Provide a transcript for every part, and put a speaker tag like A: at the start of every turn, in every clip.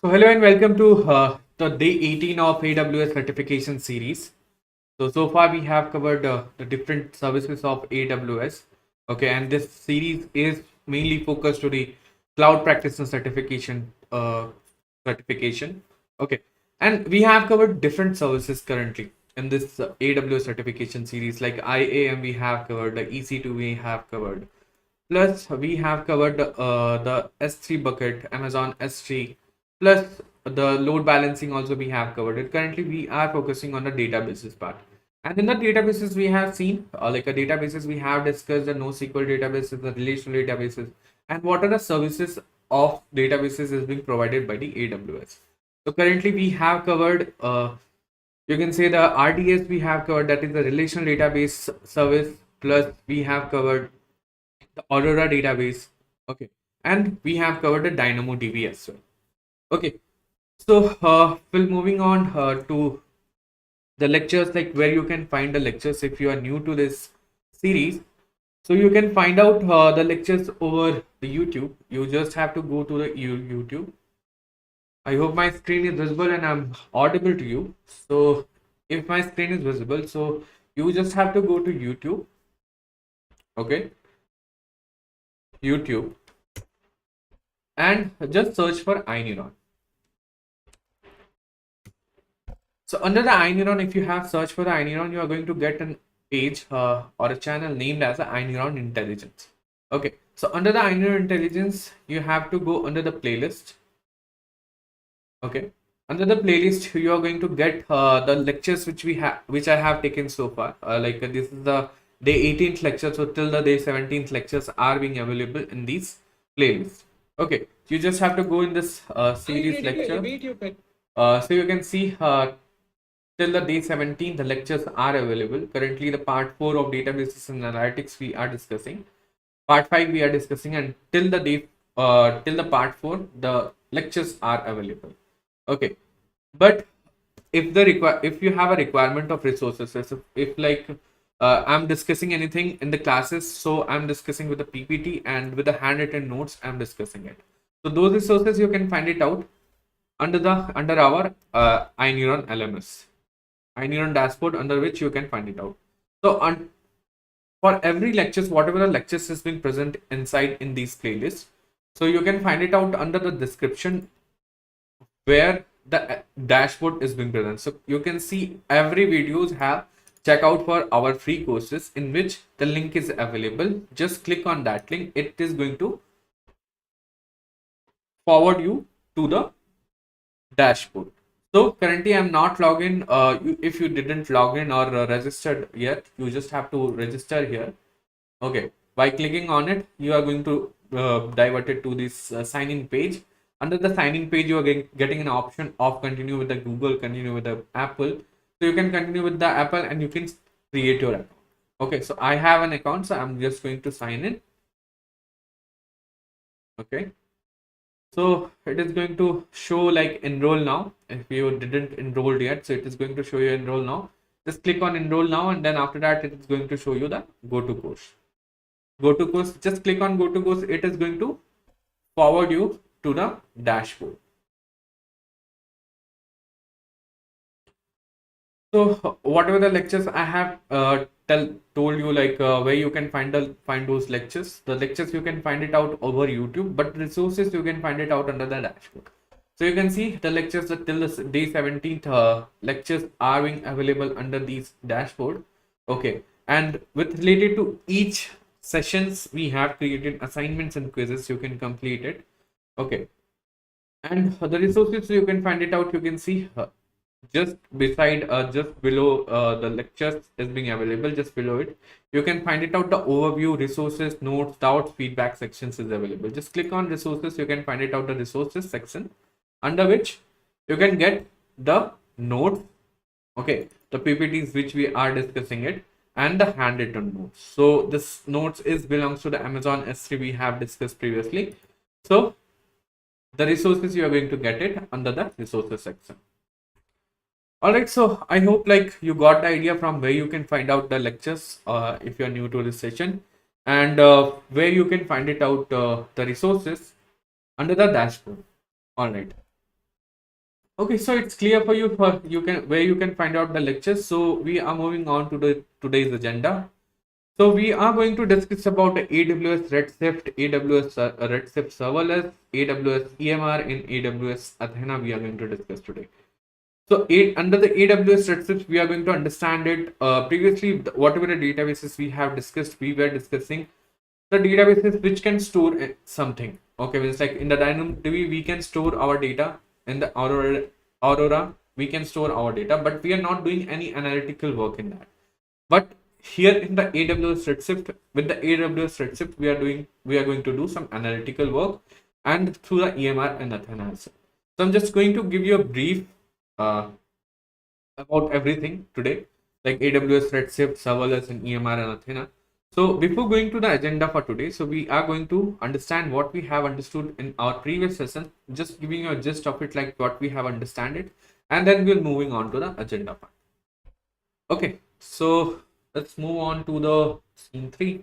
A: So hello and welcome to the day 18 of AWS certification series. So far we have covered the different services of AWS. Okay, and this series is mainly focused to the cloud practitioner certification. Okay, and we have covered different services currently in this AWS certification series. Like IAM we have covered, the EC2 we have covered. Plus, we have covered the S3 bucket, Amazon S3. Plus, the load balancing also we have covered it. Currently, we are focusing on the databases part. And in the databases, we have seen, like a databases, we have discussed the NoSQL databases, the relational databases, and what are the services of databases is being provided by the AWS. So currently, we have covered, you can say the RDS we have covered, that is the relational database service. Plus, we have covered the Aurora database. Okay, and we have covered the DynamoDB as well. Okay, so we'll moving on to the lectures, like where you can find the lectures if you are new to this series. So you can find out the lectures over the YouTube. You just have to go to the YouTube. I hope my screen is visible and I'm audible to you. So if my screen is visible, so you just have to go to YouTube. Okay, YouTube, and just search for ineuron. So under the ineuron, if you have search for the ineuron, you are going to get an page or a channel named as the ineuron intelligence. Okay, so under the ineuron intelligence, you have to go under the playlist. Okay, under the playlist, you are going to get the lectures which I have taken so far. This is the day 18th lecture, so till the day 17th lectures are being available in these playlists. Okay, you just have to go in this series lecture. So you can see till the day 17 the lectures are available. Currently the part 4 of databases and analytics we are discussing, part 5 we are discussing, and till the part 4 the lectures are available. Okay, but if you have a requirement of resources, if like I'm discussing anything in the classes, so I'm discussing with the PPT, and with the handwritten notes I'm discussing it. So those resources you can find it out under our ineuron LMS, ineuron dashboard, under which you can find it out. So for every lectures, whatever the lectures is being present inside in these playlists, so you can find it out under the description where the dashboard is being present. So you can see every videos have check out for our free courses, in which the link is available. Just click on that link. It is going to forward you to the dashboard. So currently I'm not logged in. If you didn't log in or registered yet, you just have to register here. Okay, by clicking on it, you are going to divert it to this sign in page. Under the sign in page, you are getting an option of continue with the Google, continue with the Apple. So you can continue with the Apple and you can create your account. Okay, so I have an account, so I'm just going to sign in. Okay, so it is going to show like enroll now. If you didn't enroll yet, so it is going to show you enroll now. Just click on enroll now, and then after that, it is going to show you the go to course. Go to course, just click on go to course. It is going to forward you to the dashboard. So whatever the lectures I have told you, like where you can find those lectures. The lectures you can find it out over YouTube, but resources you can find it out under the dashboard. So you can see the lectures that till the day 17th lectures are being available under these dashboard. Okay, and with related to each sessions, we have created assignments and quizzes. You can complete it. Okay, and the resources you can find it out. You can see just below the lectures is being available. Just below it, you can find it out. The overview, resources, notes, doubts, feedback sections is available. Just click on resources. You can find it out the resources section, under which you can get the notes. Okay, the PPTs which we are discussing it, and the handwritten notes. So this notes is belongs to the Amazon S3 we have discussed previously. So the resources you are going to get it under the resources section. All right, so I hope like you got the idea from where you can find out the lectures if you are new to this session, and where you can find it out the resources under the dashboard. All right. Okay, so it's clear for you for you can where you can find out the lectures. So we are moving on to the today's agenda. So we are going to discuss about the AWS Redshift, AWS Redshift serverless, AWS EMR, and AWS Athena. We are going to discuss today. So under the AWS Redshift, we are going to understand it. Previously, whatever the databases we have discussed, we were discussing the databases which can store something. Okay, it's like in the DynamoDB, we can store our data. In the Aurora, we can store our data, but we are not doing any analytical work in that. But here in the AWS Redshift, with the AWS Redshift, we are going to do some analytical work and through the EMR and Athena as well. So I'm just going to give you a brief uh, about everything today, like AWS Redshift, serverless, and EMR and Athena. So before going to the agenda for today, so we are going to understand what we have understood in our previous session, just giving you a gist of it, like what we have understand it, and then we'll moving on to the agenda part. Okay, so let's move on to the scene 3.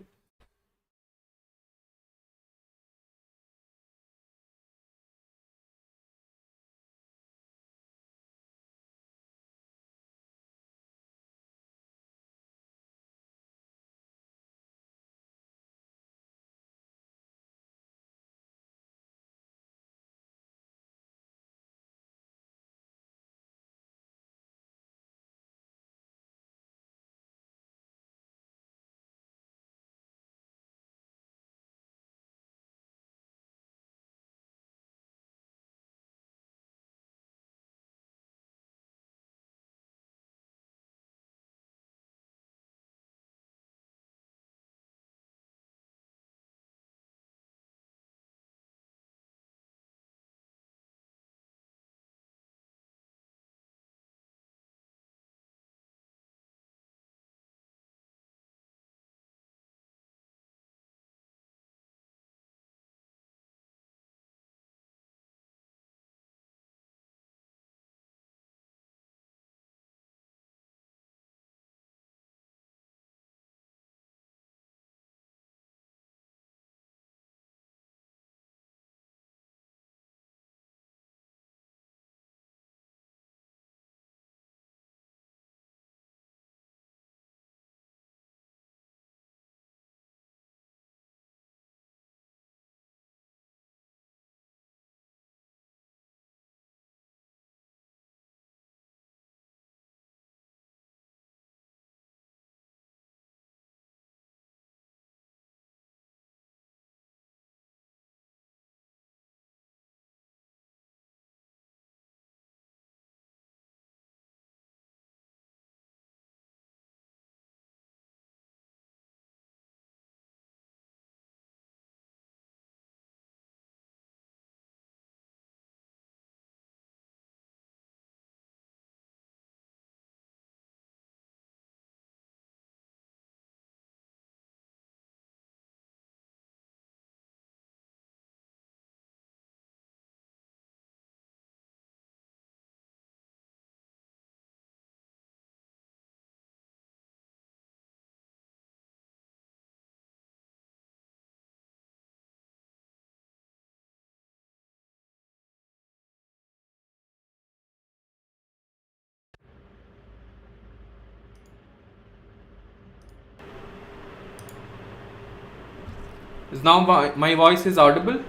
A: Is now my voice is audible?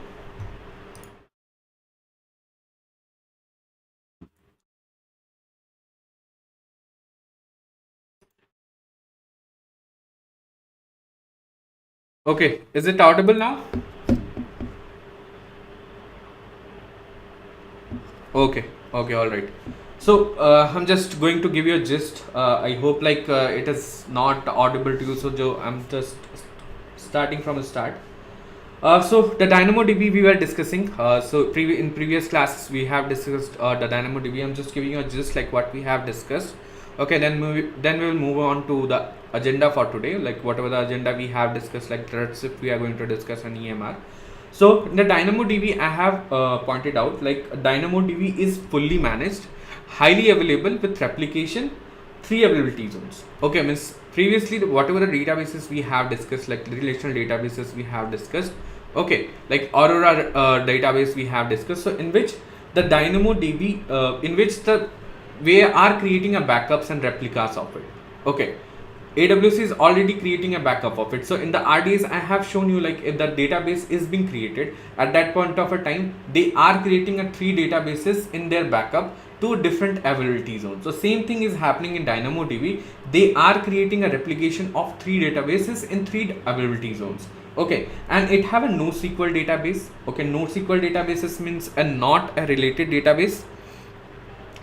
A: Okay, is it audible now? Okay, okay, all right. So I'm just going to give you a gist. I hope like it is not audible to you. So Joe, I'm just starting from the start. So the DynamoDB we were discussing. In previous classes we have discussed the DynamoDB. I'm just giving you a gist like what we have discussed. Okay, then we will move on to the agenda for today. Like whatever the agenda we have discussed, like Redshift we are going to discuss an EMR. So in the DynamoDB, I have pointed out like DynamoDB is fully managed, highly available with replication, 3 availability zones. Okay, means previously whatever the databases we have discussed, like relational databases we have discussed. Okay, like Aurora database we have discussed. So in which the DynamoDB, in which we are creating a backups and replicas of it. Okay, AWS is already creating a backup of it. So in the RDS, I have shown you, like, if the database is being created at that point of a time, they are creating a 3 databases in their backup to different availability zones. So same thing is happening in DynamoDB. They are creating a replication of 3 databases in 3 availability zones. Okay, and it have a NoSQL database. Okay, NoSQL databases means a not a related database,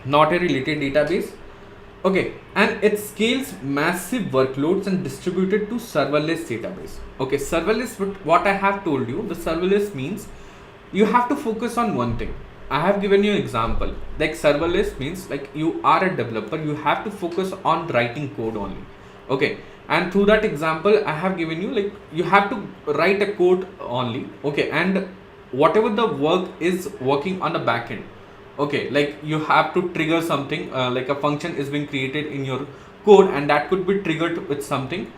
A: not a related database. Okay, and it scales massive workloads and distributed to serverless database. Okay, serverless, what I have told you, the serverless means you have to focus on one thing. I have given you an example. Like, serverless means, like, you are a developer, you have to focus on writing code only. Okay, and through that example, I have given you, like, you have to write a code only. Okay, and whatever the work is working on the back end. Okay, like, you have to trigger something, like a function is being created in your code, and that could be triggered with something.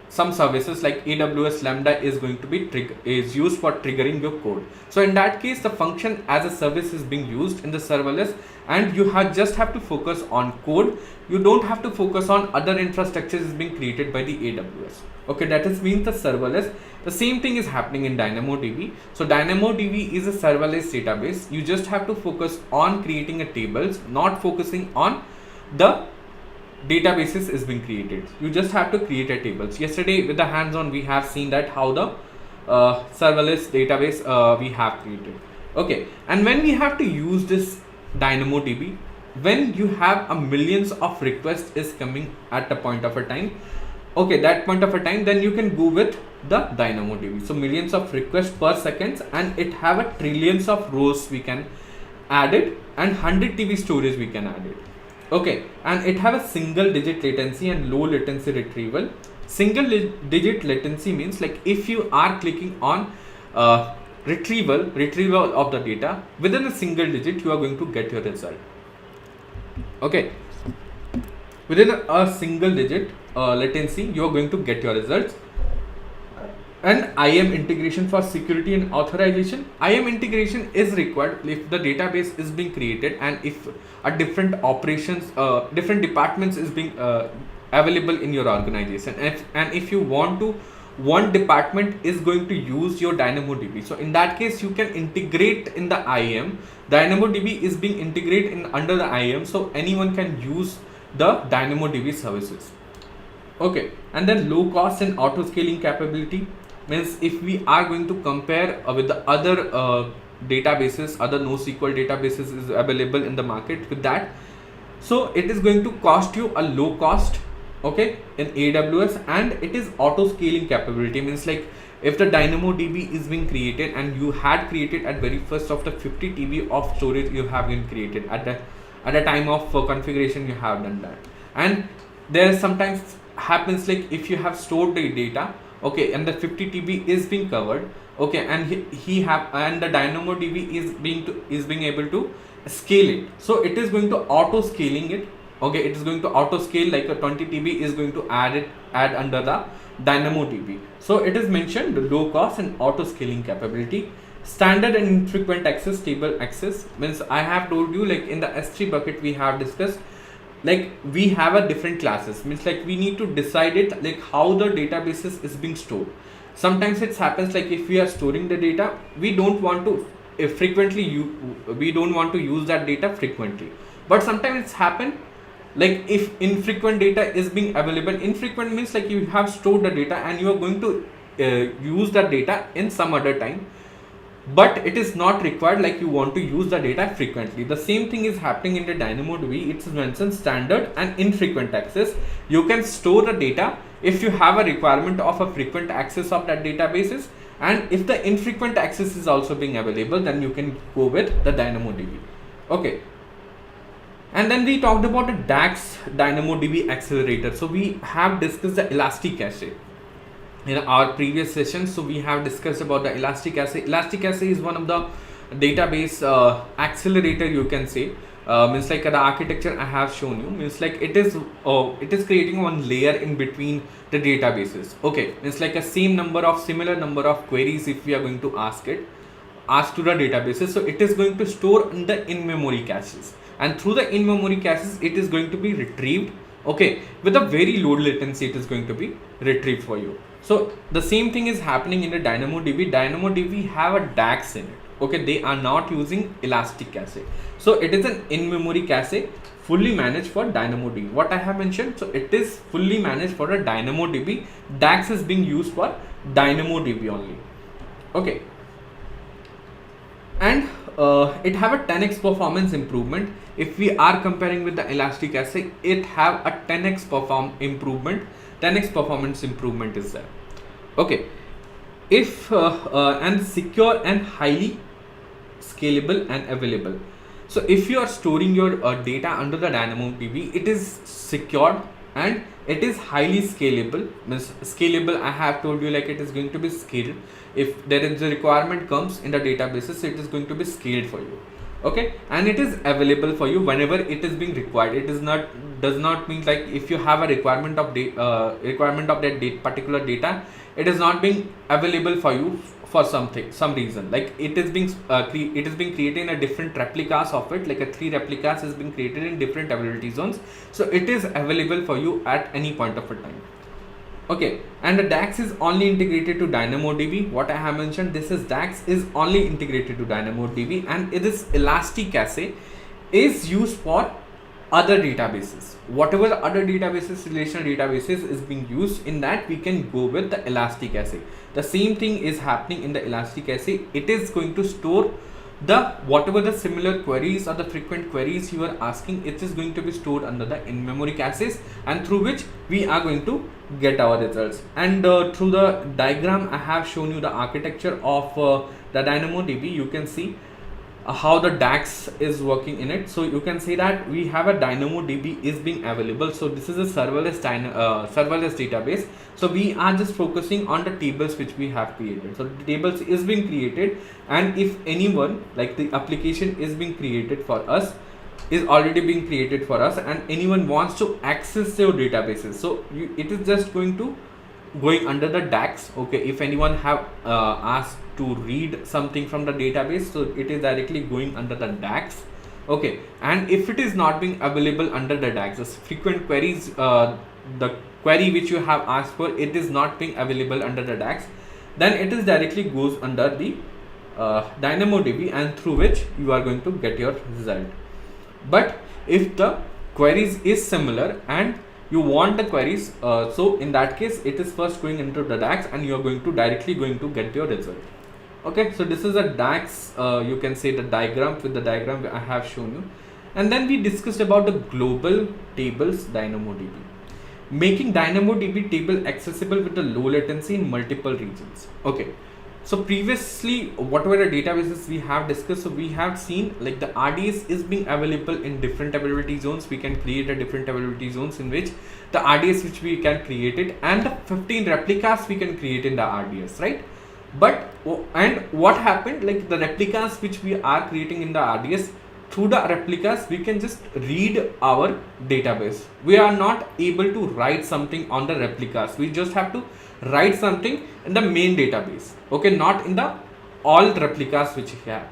A: Some services like AWS Lambda is going to be is used for triggering your code. So in that case, the function as a service is being used in the serverless, and you just have to focus on code. You don't have to focus on other infrastructures is being created by the AWS. Okay, that is means the serverless. The same thing is happening in DynamoDB. So DynamoDB is a serverless database. You just have to focus on creating a tables, not focusing on the databases is being created. You just have to create a tables. Yesterday with the hands-on, we have seen that how the serverless database we have created. Okay, and when we have to use this DynamoDB, when you have a millions of requests is coming at a point of a time, okay, that point of a time, then you can go with the DynamoDB. So millions of requests per seconds, and it have a trillions of rows we can add it, and 100 TB storage we can add it. Okay, and it have a single digit latency and low latency retrieval. Single digit latency means, like, if you are clicking on retrieval of the data within a single digit, you are going to get your result. Okay, within a single digit latency, you are going to get your results. And IAM integration for security and authorization. IAM integration is required if the database is being created, and if a different operations, different departments is being available in your organization, and if you want to, one department is going to use your DynamoDB. So in that case, you can integrate in the IAM. DynamoDB is being integrated in under the IAM, so anyone can use the DynamoDB services. Okay, and then low cost and auto scaling capability means, if we are going to compare with the other databases, other NoSQL databases is available in the market with that, so it is going to cost you a low cost, okay, in AWS, and it is auto scaling capability means, like, if the DynamoDB is being created and you had created at very first of the 50 TB of storage you have been created at the time of configuration, you have done that, and there sometimes happens, like, if you have stored the data, okay, and the 50 TB is being covered, okay, and and the DynamoDB is being able to scale it, so it is going to auto scaling it. Okay, it is going to auto scale, like a 20 TB is going to add under the DynamoDB. So it is mentioned the low cost and auto scaling capability. Standard and infrequent access, stable access means, I have told you, like, in the S3 bucket we have discussed, like, we have a different classes means, like, we need to decide it, like, how the databases is being stored. Sometimes it happens, like, if we are storing the data, we don't want to we don't want to use that data frequently, but sometimes it's happen, like, if infrequent data is being available. Infrequent means, like, you have stored the data and you are going to use that data in some other time, but it is not required, like, you want to use the data frequently. The same thing is happening in the DynamoDB. It's mentioned standard and infrequent access. You can store the data if you have a requirement of a frequent access of that databases, and if the infrequent access is also being available, then you can go with the DynamoDB. Okay, and then we talked about the DAX DynamoDB accelerator. So we have discussed the elastic cache in our previous session. So we have discussed about the elastic cache. Elastic cache is one of the database accelerator, you can say. Means, like, the architecture I have shown you means, like, it is creating one layer in between the databases. Okay, it's like a similar number of queries if we are going to ask it. asked to the databases, so it is going to store in the in-memory caches, and through the in-memory caches it is going to be retrieved, okay, with a very low latency it is going to be retrieved for you. So the same thing is happening in the DynamoDB. DynamoDB have a DAX in it, okay, they are not using elastic cache, so it is an in-memory cache fully managed for DynamoDB. What I have mentioned, so it is fully managed for a DynamoDB. DAX is being used for DynamoDB only, okay. And it have a 10x performance improvement. If we are comparing with the elastic cache, it have a 10x performance improvement is there, okay. If and secure and highly scalable and available. So if you are storing your data under the DynamoDB, it is secured and it is highly scalable. Means scalable, I have told you, like it is going to be scaled. If there is a requirement comes in the databases, it is going to be scaled for you, okay. And it is available for you whenever it is being required. It is not, does not mean like if you have a requirement of that particular data, it is not being available for you for some reason, like it is being created in a different replicas of it, like a 3 replicas is being created in different availability zones, so it is available for you at any point of a time, okay. And the DAX is only integrated to DynamoDB. What I have mentioned, this is DAX is only integrated to DynamoDB, and it is elastic cache is used for other databases. Whatever the other databases, relational databases is being used, in that we can go with the elastic cache. The same thing is happening in the elastic cache. It is going to store the whatever the similar queries or the frequent queries you are asking, it is going to be stored under the in-memory caches, and through which we are going to get our results. And through the diagram I have shown you the architecture of the DynamoDB. You can see how the DAX is working in it. So you can see that we have a DynamoDB is being available. So this is a serverless database. So we are just focusing on the tables which we have created. So the tables is being created, and if anyone, like the application is being created for us, is already being created for us, and anyone wants to access your databases, so it is just going under the DAX, okay. If anyone have asked to read something from the database, so it is directly going under the DAX, okay. And if it is not being available under the DAX, the frequent queries, the query which you have asked for, it is not being available under the DAX, then it is directly goes under the DynamoDB, and through which you are going to get your result. But if the queries is similar and you want the queries, so in that case it is first going into the DAX, and you are directly going to get your result, okay. So this is a DAX, you can say the diagram, with the diagram I have shown you. And then we discussed about the global tables DynamoDB, making DynamoDB table accessible with the low latency in multiple regions, okay. So previously, whatever the databases we have discussed, so we have seen like the RDS is being available in different availability zones. We can create a different availability zones in which the RDS which we can create it, and the 15 replicas we can create in the RDS, right? But and what happened, like the replicas which we are creating in the RDS, through the replicas we can just read our database. We are not able to write something on the replicas. We just have to write something in the main database, okay, not in the all replicas which we have.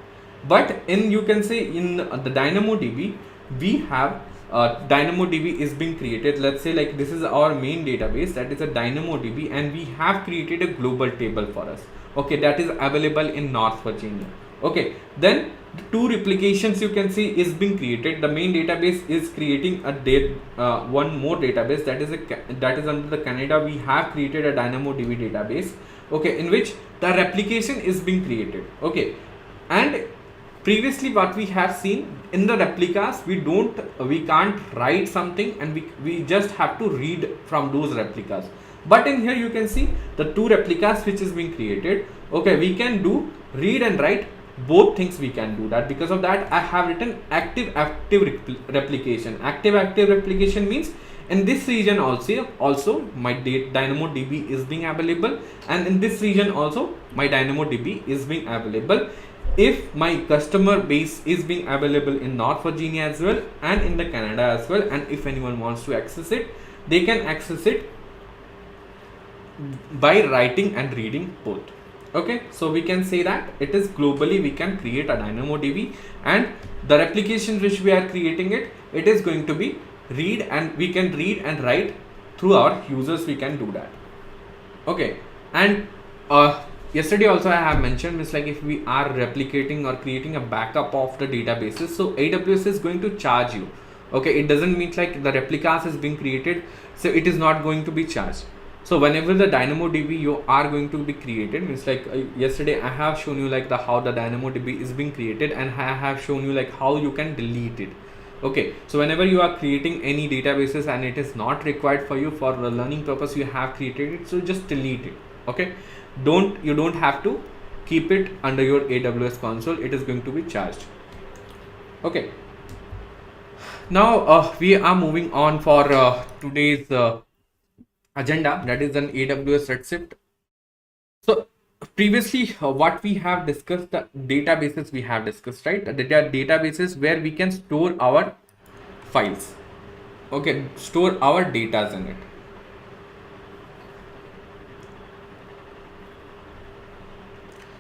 A: But in, you can say, in the DynamoDB we have DynamoDB is being created. Let's say like this is our main database, that is a DynamoDB, and we have created a global table for us, okay, that is available in North Virginia, okay. Then the 2 replications you can see is being created. The main database is creating a one more database, that is under the Canada. We have created a DynamoDB database, okay, in which the replication is being created, okay. And previously what we have seen in the replicas, we can't write something, and we just have to read from those replicas. But in here you can see the 2 replicas which is being created, okay, we can do read and write, both things we can do that. Because of that I have written active replication. Active replication means in this region also my DynamoDB is being available, and in this region also my DynamoDB is being available. If my customer base is being available in North Virginia as well, and in the Canada as well, and if anyone wants to access it, they can access it by writing and reading both, Okay, so we can say that it is globally we can create a DynamoDB, and the replications which we are creating it is going to be read, and we can read and write through our users, we can do that. Okay, and yesterday also I have mentioned, it's like if we are replicating or creating a backup of the databases, so AWS is going to charge you. Okay, it doesn't mean like the replicas is being created, so it is not going to be charged. So whenever the DynamoDB you are going to be created, means like yesterday I have shown you like the how the DynamoDB is being created, and I have shown you like how you can delete it. Okay, so whenever you are creating any databases and it is not required for you for the learning purpose, you have created it, so just delete it. Okay, you don't have to keep it under your AWS console, it is going to be charged. Okay, now we are moving on for today's agenda, that is an AWS Redshift. So previously what we have discussed, the databases we have discussed, right? The databases where we can store our files. Okay, store our data in it.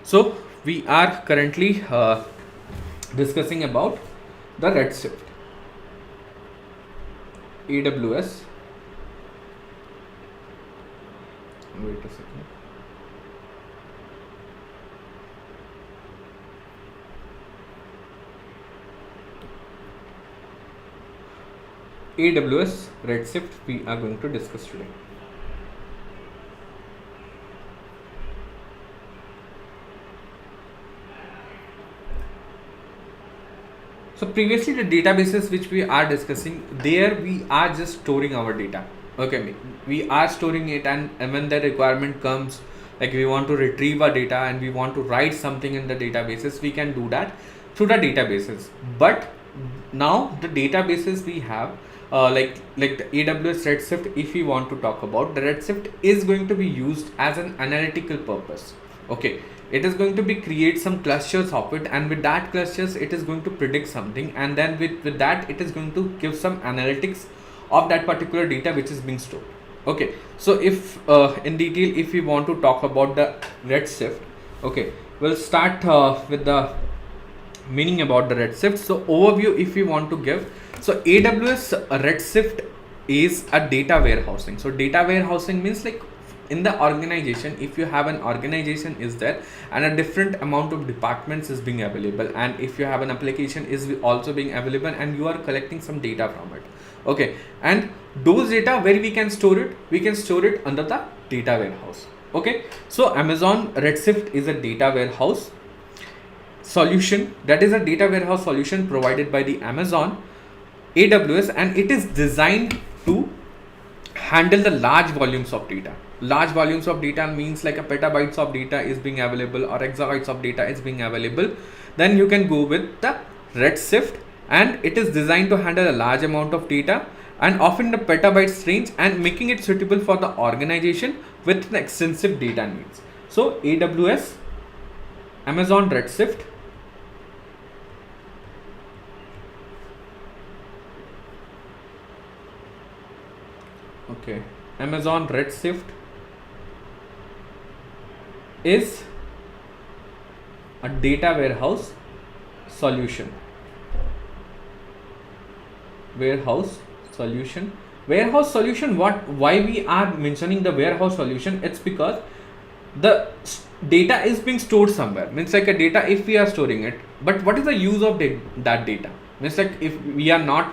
A: So we are currently discussing about the Redshift, AWS. Wait a second. AWS Redshift we are going to discuss today. So previously the databases which we are discussing, there we are just storing our data. Okay, we are storing it, and when the requirement comes, like we want to retrieve our data and we want to write something in the databases, we can do that through the databases. But now the databases we have, like the AWS Redshift, if we want to talk about, the Redshift is going to be used as an analytical purpose. Okay, it is going to be create some clusters of it, and with that clusters it is going to predict something, and then with that it is going to give some analytics of that particular data which is being stored. Okay, so if in detail if we want to talk about the Redshift, okay, we'll start with the meaning about the Redshift. So overview if we want to give, so AWS Redshift is a data warehousing. So data warehousing means like in the organization, if you have an organization is there and a different amount of departments is being available, and if you have an application is also being available, and you are collecting some data from it. Okay, and those data where we can store it, we can store it under the data warehouse. Okay, so Amazon Redshift is a data warehouse solution, that is a data warehouse solution provided by the Amazon AWS, and it is designed to handle the large volumes of data. Large volumes of data means like a petabytes of data is being available or exabytes of data is being available. Then you can go with the Redshift, and it is designed to handle a large amount of data and often the petabytes range, and making it suitable for the organization with an extensive data needs. So AWS Amazon Redshift Amazon Redshift is a data warehouse solution. Warehouse solution. Why we are mentioning the warehouse solution? It's because the data is being stored somewhere. Means like a data, if we are storing it, but what is the use of that data? Means like if we are not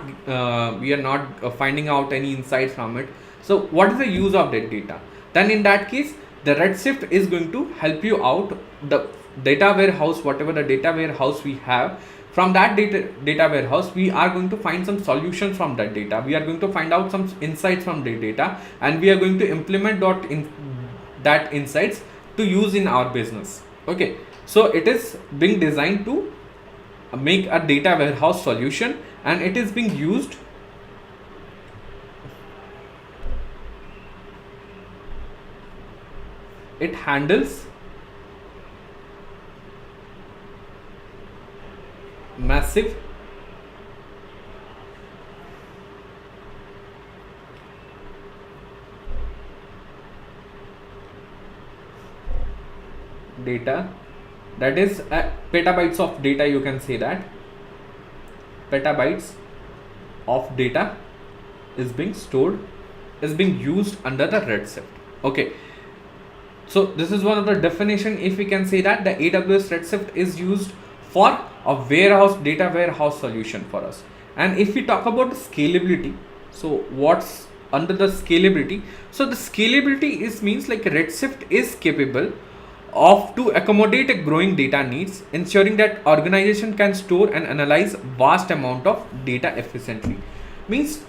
A: finding out any insights from it, so what is the use of that data? Then in that case, the Redshift is going to help you out. The data warehouse, whatever the data warehouse we have, from that data warehouse we are going to find some solutions from that data. We are going to find out some insights from the data, and we are going to implement that insights to use in our business. Okay, so it is being designed to make a data warehouse solution, and it is being used it handles massive data, that is petabytes of data, you can say that petabytes of data is being stored, is being used under the Redshift. Okay, so this is one of the definition. If we can say that the AWS Redshift is used for a warehouse, data warehouse solution for us. And if we talk about the scalability, so what's under the scalability? So the scalability is means like Redshift is capable of to accommodate a growing data needs, ensuring that organization can store and analyze vast amount of data efficiently. Means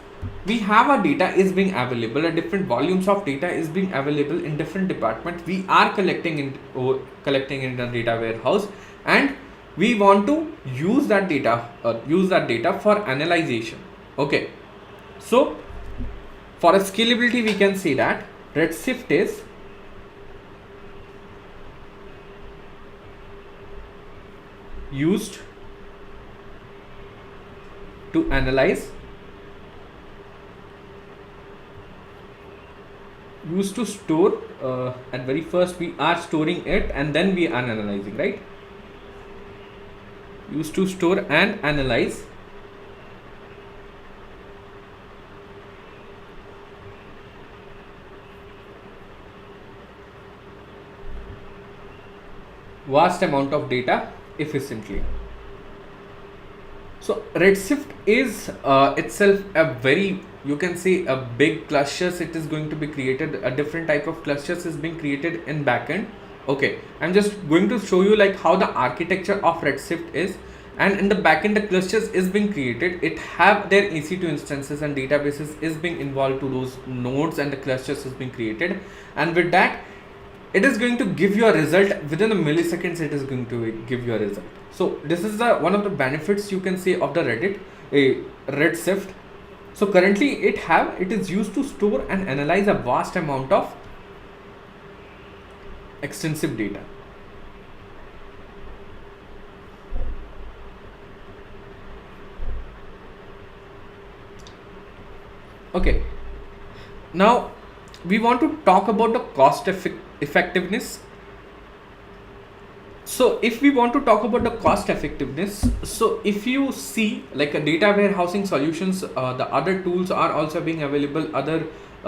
A: we have our data is being available, a different volumes of data is being available in different departments, we are collecting in the data warehouse, and we want to use that data for analyzation. Okay, so for a scalability we can say that Redshift is used to analyze, used to store, at very first we are storing it and then we are analyzing, right? Used to store and analyze vast amount of data efficiently. So Redshift is itself a very, you can say, a big clusters. It is going to be created, a different type of clusters is being created in backend. Okay, I'm just going to show you like how the architecture of Redshift is, and in the backend the clusters is being created. It have their EC2 instances and databases is being involved to those nodes, and the clusters is being created, and with that it is going to give you a result within a milliseconds. It is going to give you a result. So this is the one of the benefits, you can say, of the Redshift. So currently it is used to store and analyze a vast amount of extensive data. Okay, now we want to talk about the cost effectiveness. So if we want to talk about the cost effectiveness, so if you see like a data warehousing solutions, the other tools are also being available, other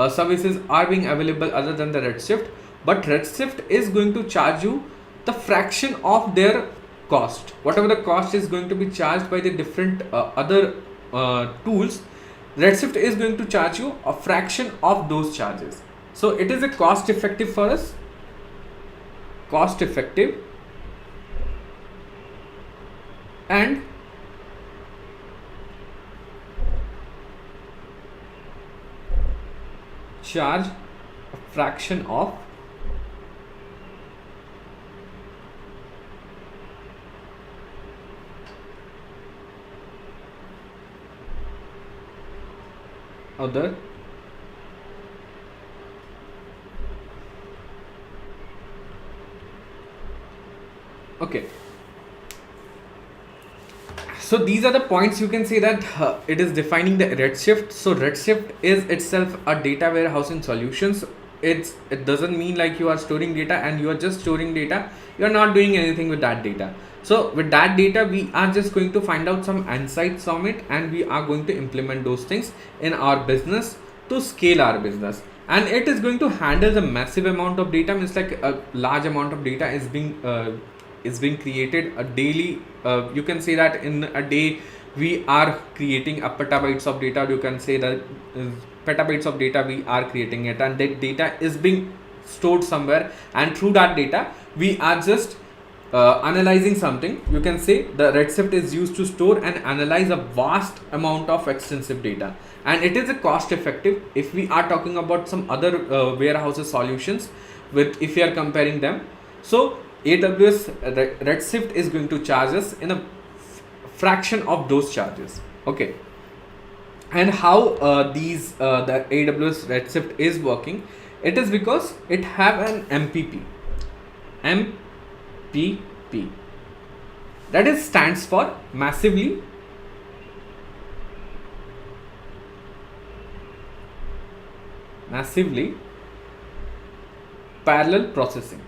A: services are being available other than the Redshift, but Redshift is going to charge you the fraction of their cost. Whatever the cost is going to be charged by the different other tools, Redshift is going to charge you a fraction of those charges. So it is a cost effective for us, cost effective, and charge a fraction of other okay. So these are the points, you can say that it is defining the Redshift. So Redshift is itself a data warehousing solutions. It doesn't mean like you are storing data and you are just storing data, you are not doing anything with that data. So with that data we are just going to find out some insights from it, and we are going to implement those things in our business to scale our business. And it is going to handle the massive amount of data, means like a large amount of data is being created a daily. You can say that in a day we are creating a petabytes of data, you can say that petabytes of data we are creating it, and that data is being stored somewhere, and through that data we are just analyzing something. You can say the Redshift is used to store and analyze a vast amount of extensive data, and it is a cost effective. If we are talking about some other warehouses solutions, with if we are comparing them, so AWS Redshift is going to charge us in a fraction of those charges. Okay, and how the AWS Redshift is working? It is because it have an MPP, that is stands for massively parallel processing.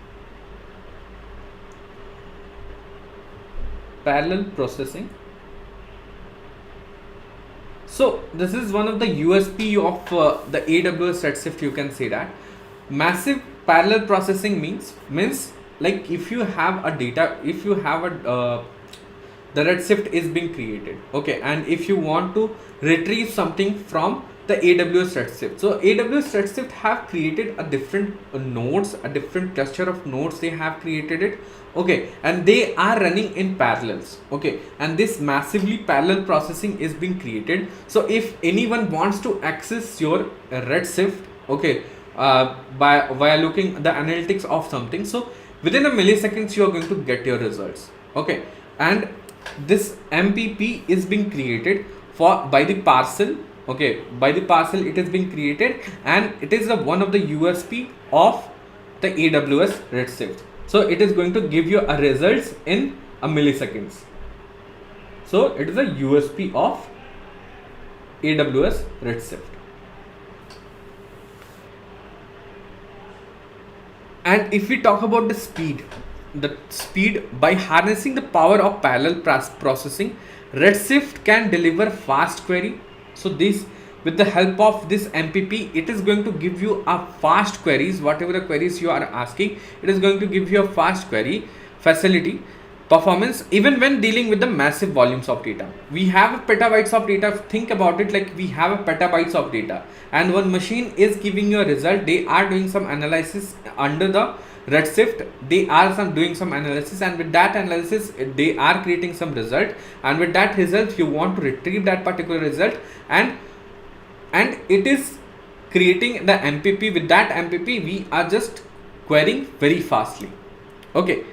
A: parallel processing. So this is one of the USP of the AWS Redshift. You can say that massive parallel processing means like if you have a data, if you have a the Redshift is being created, okay, and if you want to retrieve something from the AWS Redshift, so AWS Redshift have created a different nodes, a different cluster of nodes they have created it, okay, and they are running in parallels, okay, and this massively parallel processing is being created. So if anyone wants to access your Redshift, okay, by via looking the analytics of something, so within a milliseconds you are going to get your results, okay, and this MPP is being created for by the parcel, okay, by the parcel it is being created, and it is the one of the USP of the AWS Redshift. So it is going to give you a results in a milliseconds. So it is a USP of AWS Redshift. And if we talk about the speed by harnessing the power of parallel processing, Redshift can deliver fast query. So this, with the help of this MPP, it is going to give you a fast queries, whatever the queries you are asking, it is going to give you a fast query facility performance even when dealing with the massive volumes of data. We have petabytes of data. Think about it, like we have a petabytes of data, and one machine is giving you a result. They are doing some analysis under the Redshift, they are doing some analysis, and with that analysis they are creating some result, and with that result you want to retrieve that particular result, and it is creating the MPP. With that MPP we are just querying very fastly, okay.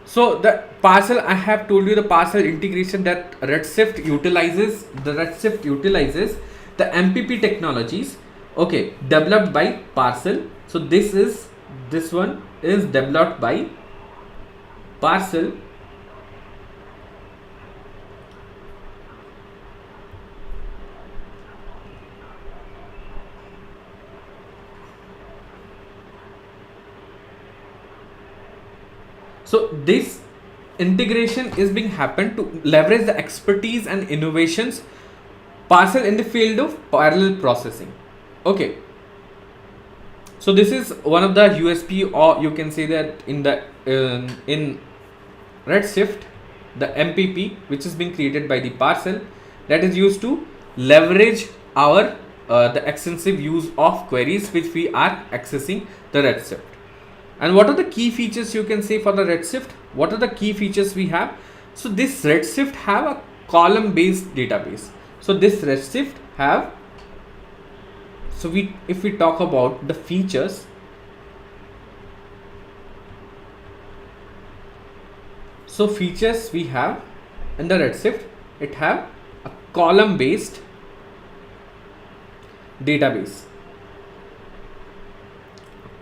A: So the parcel, I have told you the parcel integration that Redshift utilizes. The Redshift utilizes the MPP technologies, okay, developed by parcel. So this one is developed by parcel. So this integration is being happened to leverage the expertise and innovations parcel in the field of parallel processing, okay. So this is one of the USP, or you can say that in the in Redshift, the MPP which is being created by the parcel, that is used to leverage our the extensive use of queries which we are accessing the Redshift. And what are the key features you can say for the Redshift? What are the key features we have? So this Redshift have a column based database. So this Redshift have, so if we talk about the features, so features we have in the Redshift, it have a column based database,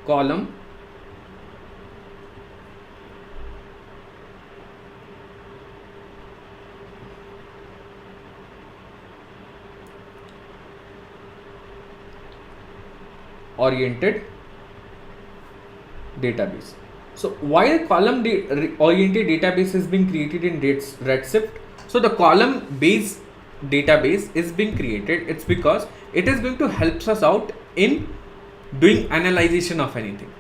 A: column oriented database. So why a column oriented database is being created in Redshift? So the column based database is being created, it's because it is going to help us out in doing analyzation of anything.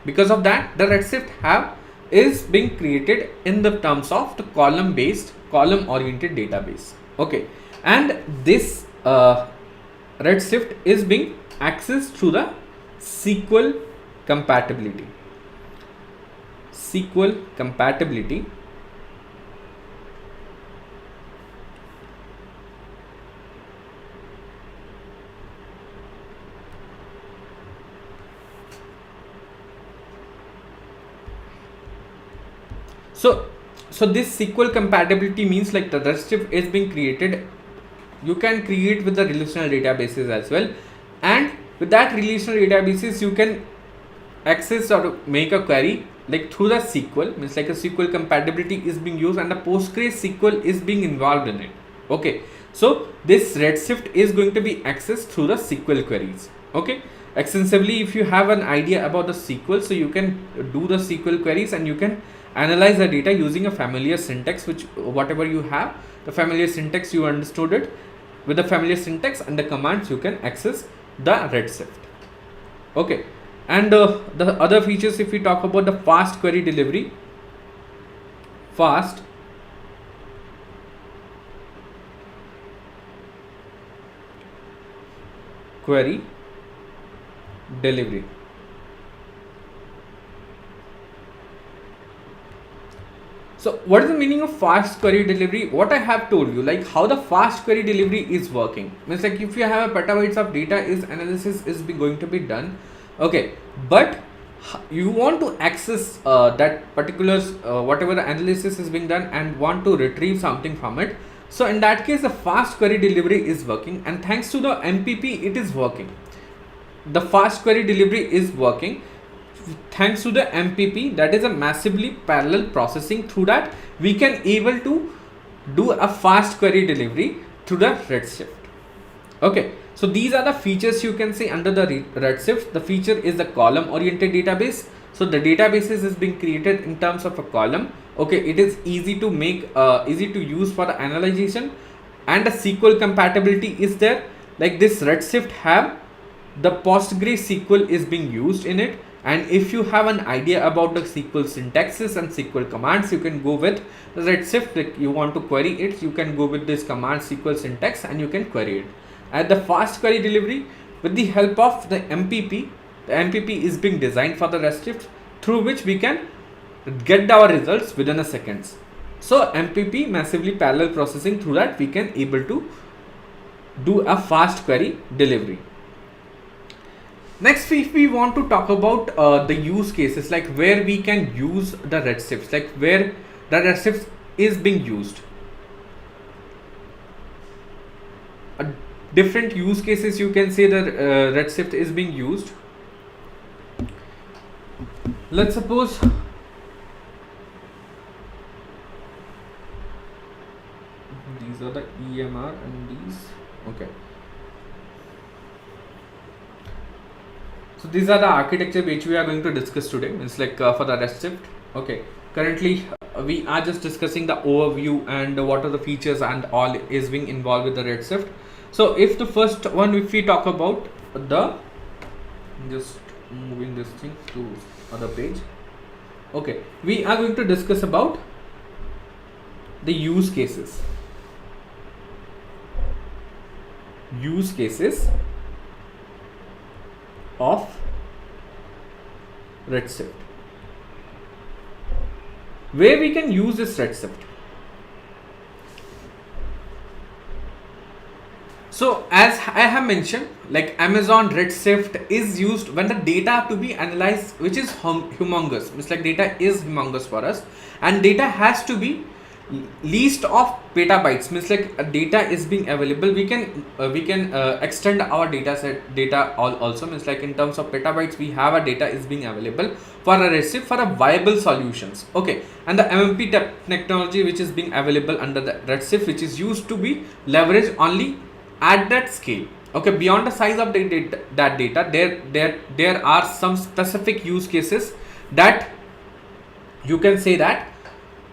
A: Because of that, the Redshift have is being created in the terms of the column based, column oriented database, okay. And this Redshift is being accessed through the SQL compatibility. SQL compatibility. So this SQL compatibility means like the Redshift is being created. You can create with the relational databases as well, and with that relational databases you can access or make a query like through the SQL, means like a SQL compatibility is being used and the PostgreSQL is being involved in it, okay. So this Redshift is going to be accessed through the SQL queries, okay. extensively if you have an idea about the SQL, so you can do the SQL queries and you can analyze the data using a familiar syntax, which whatever you have, the familiar syntax, you understood it. With the familiar syntax and the commands, you can access the Redshift. Okay, and the other features, if we talk about the fast query delivery, fast query delivery. So what is the meaning of fast query delivery? What I have told you, like how the fast query delivery is working. Means like if you have a petabytes of data, is analysis is going to be done. Okay, but you want to access that particular whatever the analysis is being done and want to retrieve something from it. So in that case, the fast query delivery is working, and thanks to the MPP, it is working. The fast query delivery is working thanks to the MPP, that is a massively parallel processing. Through that, we can able to do a fast query delivery through the Redshift. Okay, so these are the features you can see under the Redshift. The feature is the column oriented database. So the databases is being created in terms of a column. Okay, it is easy to make, easy to use for the analyzation, and the SQL compatibility is there. Like this Redshift have the PostgreSQL is being used in it. And if you have an idea about the SQL syntaxes and SQL commands, you can go with Redshift. Like you want to query it, you can go with this command SQL syntax and you can query it. At the fast query delivery, with the help of the MPP is being designed for the Redshift, through which we can get our results within a seconds. So MPP, massively parallel processing, through that we can able to do a fast query delivery. Next, if we want to talk about the use cases, like where we can use the Redshift, like where the Redshift is being used. Different use cases you can say that Redshift is being used. Let's suppose these are the EMR and these. Okay. So these are the architecture which we are going to discuss today. It's like for the Redshift. Okay. Currently, we are just discussing the overview and what are the features and all is being involved with the Redshift. So if the first one, if we talk about the, just moving this thing to other page. Okay. We are going to discuss about the use cases. Use cases of Redshift. Where we can use this Redshift. So as I have mentioned, like Amazon Redshift is used when the data to be analyzed, which is humongous. It's like data is humongous for us, and data has to be least of petabytes. Means like data is being available, we can extend our data set data also. Means like in terms of petabytes, we have a data is being available for a Redshift for a viable solutions. Okay, and the MMP technology which is being available under the Redshift, which is used to be leveraged only at that scale. Okay, beyond the size of the data, there are some specific use cases that you can say that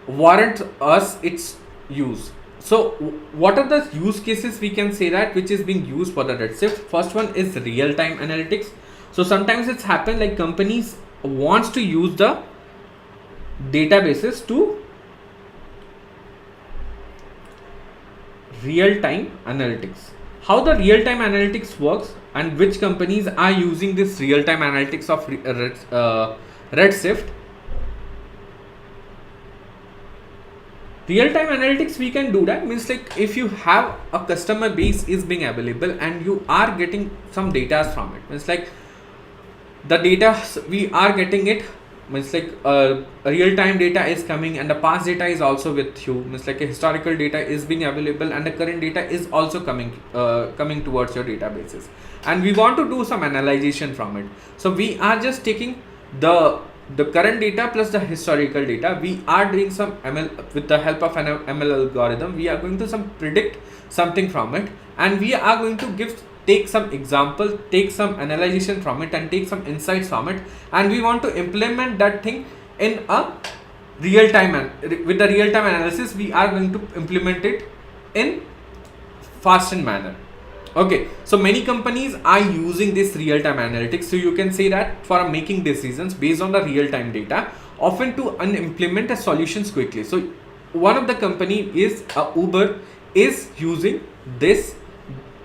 A: warrant us its use. So what are the use cases we can say that which is being used for the Redshift? First one is real-time analytics. So sometimes it's happened like companies wants to use the databases to real-time analytics. How the real-time analytics works and which companies are using this real-time analytics of Redshift. Real-time analytics, we can do that. Means like if you have a customer base is being available and you are getting some data from it. Means like the data we are getting it. Means like real-time data is coming and the past data is also with you. Means like a historical data is being available and the current data is also coming towards your databases, and we want to do some analyzation from it. So we are just taking the current data plus the historical data. We are doing some ML with the help of an ML algorithm. We are going to predict something from it, and we are going to take some example, take some analyzation from it, and take some insights from it, and we want to implement that thing in a real time. And with the real time analysis, we are going to implement it in fastened manner. Okay, so many companies are using this real time analytics. So you can say that for making decisions based on the real time data, often to implement a solutions quickly. So one of the company is Uber is using this,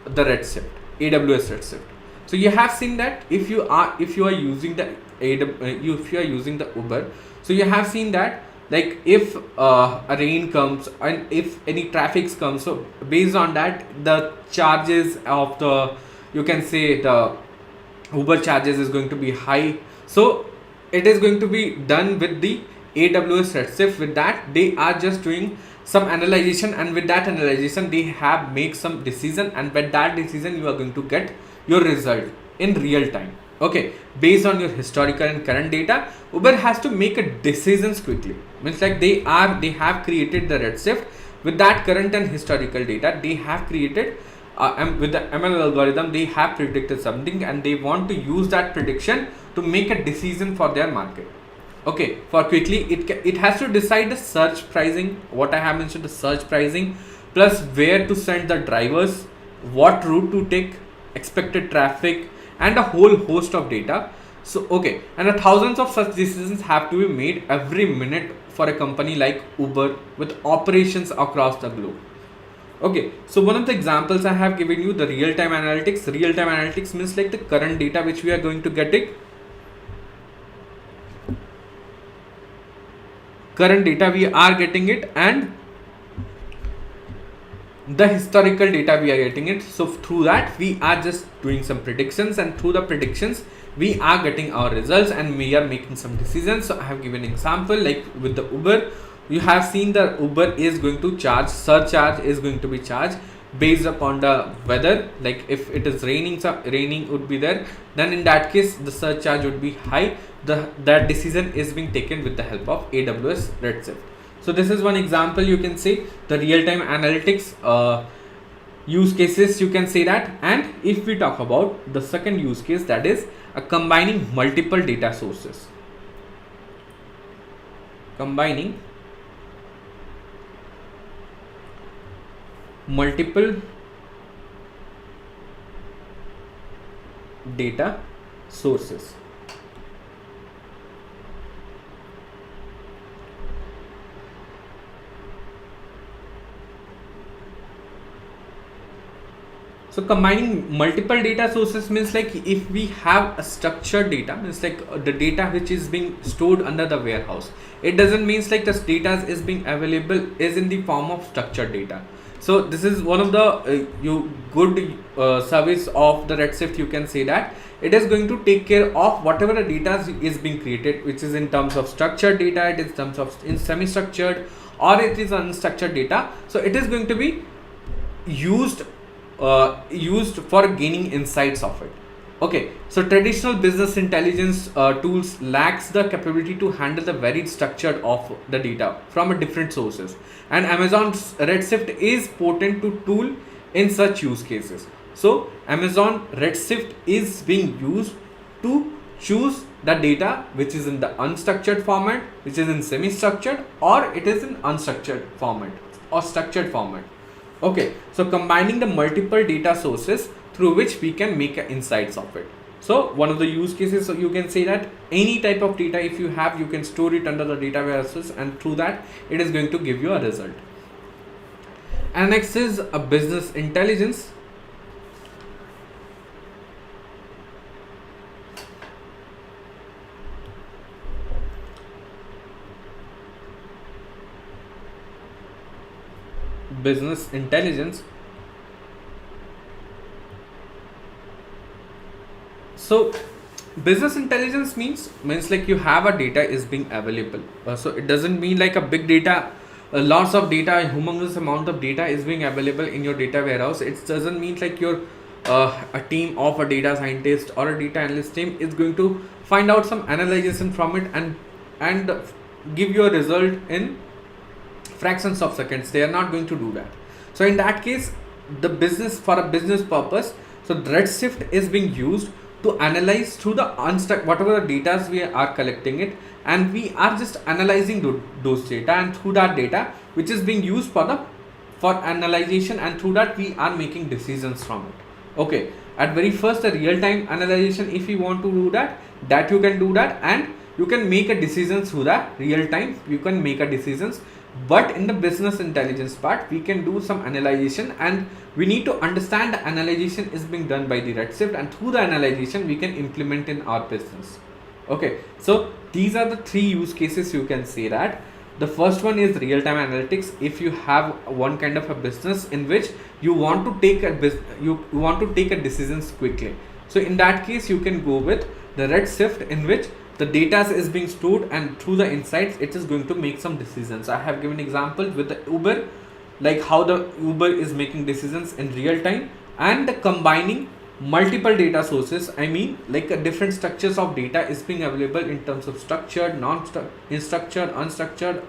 A: the Redshift, AWS Redshift. So you have seen that if you are using the if you are using the Uber, so you have seen that like if a rain comes and if any traffic comes, so based on that the charges of the, you can say, the Uber charges is going to be high. So it is going to be done with the AWS Redshift. With that, they are just doing some analyzation, and with that analyzation they have make some decision, and with that decision you are going to get your result in real time. Okay, based on your historical and current data, Uber has to make a decisions quickly. Means like they have created the Redshift with that current and historical data. They have created with the ML algorithm, they have predicted something, and they want to use that prediction to make a decision for their market. Okay, for quickly it has to decide the search pricing, what I have mentioned, the search pricing, plus where to send the drivers, what route to take, expected traffic, and a whole host of data. So okay, and thousands of such decisions have to be made every minute for a company like Uber with operations across the globe. Okay, so one of the examples I have given you, the real time analytics. Real time analytics means like the current data which we are going to get it. Current data we are getting it, and the historical data we are getting it. So through that we are just doing some predictions, and through the predictions we are getting our results, and we are making some decisions. So I have given an example like with the Uber. You have seen that Uber is going to charge, surcharge is going to be charged based upon the weather. Like if it is raining, so raining would be there, then in that case the surcharge would be high. That decision is being taken with the help of AWS Redshift. So this is one example, you can say, the real-time analytics use cases, you can say that. And if we talk about the second use case, that is combining multiple data sources. Combining multiple data sources. So combining multiple data sources means like if we have a structured data, means like the data which is being stored under the warehouse, it doesn't means like this data is being available is in the form of structured data. So this is one of the good service of the Redshift, you can say that. It is going to take care of whatever the data is being created, which is in terms of structured data, it is in terms of semi-structured, or it is unstructured data. So it is going to be used for gaining insights of it. Okay, so traditional business intelligence tools lacks the capability to handle the varied structure of the data from different sources, and Amazon's Redshift is potent to tool in such use cases. So Amazon Redshift is being used to choose the data which is in the unstructured format, which is in semi-structured, or it is in unstructured format or structured format. Okay, so combining the multiple data sources through which we can make insights of it. So one of the use cases, so you can say that any type of data if you have, you can store it under the data warehouses, and through that it is going to give you a result. And next is a business intelligence. Business intelligence. So business intelligence means like you have a data is being available. So it doesn't mean like a big data, lots of data, a humongous amount of data is being available in your data warehouse. It doesn't mean like your a team of a data scientist or a data analyst team is going to find out some analysis from it and give you a result in fractions of seconds. They are not going to do that. So in that case, the business, for a business purpose, So Redshift is being used to analyze through the unstruct whatever the data we are collecting it, and we are just analyzing those data, and through that data which is being used for analyzation, and through that we are making decisions from it. Okay, at very first the real time analyzation, if you want to do that you can do that, and you can make a decision through that real time, you can make a decisions. But in the business intelligence part, we can do some analyzation, and we need to understand the analyzation is being done by the Redshift, and through the analyzation we can implement in our business. Okay, so these are the three use cases you can say that. The first one is real time analytics. If you have one kind of a business in which you want to take a decisions quickly, so in that case you can go with the Redshift, in which the data is being stored, and through the insights it is going to make some decisions. I have given example with the Uber, like how the Uber is making decisions in real time, and the combining multiple data sources. I mean, like different structures of data is being available in terms of structured, unstructured, unstructured,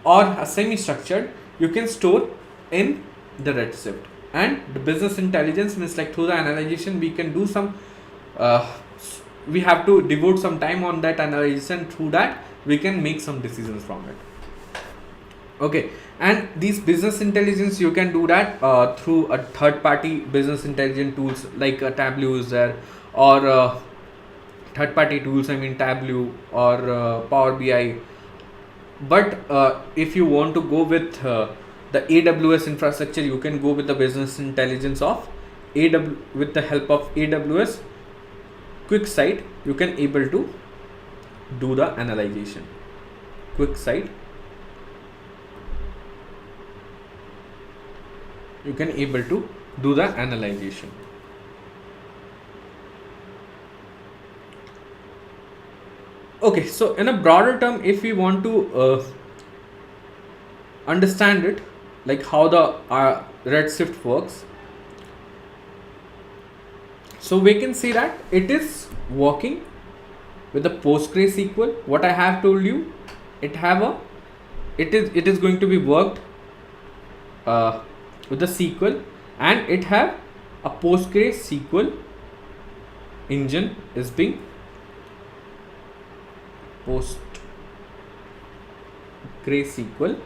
A: or semi-structured. You can store in the Redshift. And the business intelligence means, like through the analyzation we can do some we have to devote some time on that analysis, and through that we can make some decisions from it. Okay, and these business intelligence you can do that through a third party business intelligence tools, like Tableau is there, or third party tools, I mean Tableau or Power BI. But if you want to go with the AWS infrastructure, you can go with the business intelligence of with the help of AWS QuickSight. You can able to do the analyzation. QuickSight, you can able to do the analyzation. Okay, so in a broader term, if we want to understand it, like how the Redshift works, so we can see that it is working with the PostgreSQL. What I have told you, it is going to be worked with the SQL, and it have a PostgreSQL engine is being PostgreSQL.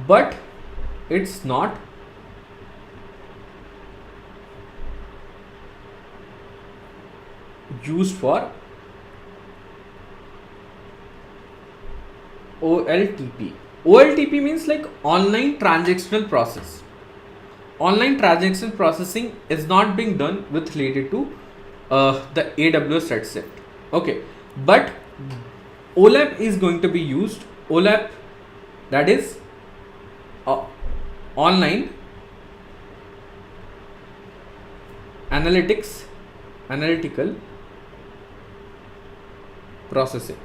A: But it's not used for OLTP. OLTP means like online transactional process. Online transaction processing is not being done with related to the AWS Redshift. Okay, but OLAP is going to be used. OLAP, that is online analytical processing.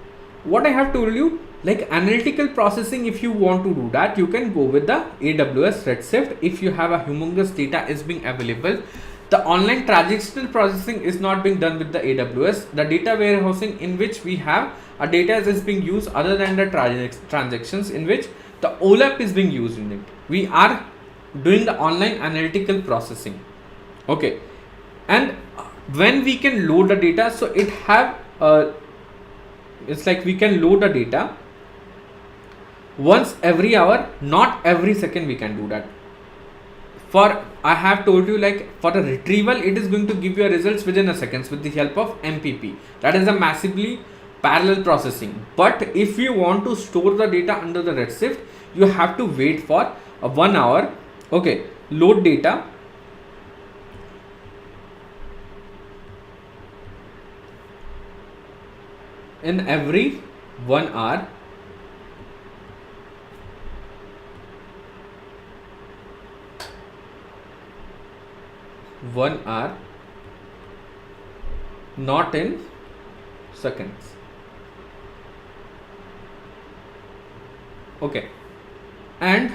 A: What I have told you, like analytical processing, if you want to do that, you can go with the AWS Redshift. If you have a humongous data is being available, the online transactional processing is not being done with the AWS. The data warehousing in which we have a data is being used other than the transactions, in which the OLAP is being used in it. We are doing the online analytical processing. Okay, and when we can load the data, so it have it's like we can load the data once every hour, not every second we can do that. For I have told you, like for the retrieval, it is going to give you a results within a seconds with the help of MPP. That is a massively parallel processing. But if you want to store the data under the Redshift, you have to wait for 1 hour. Okay, load data. In every 1 hour, not in seconds. Okay, and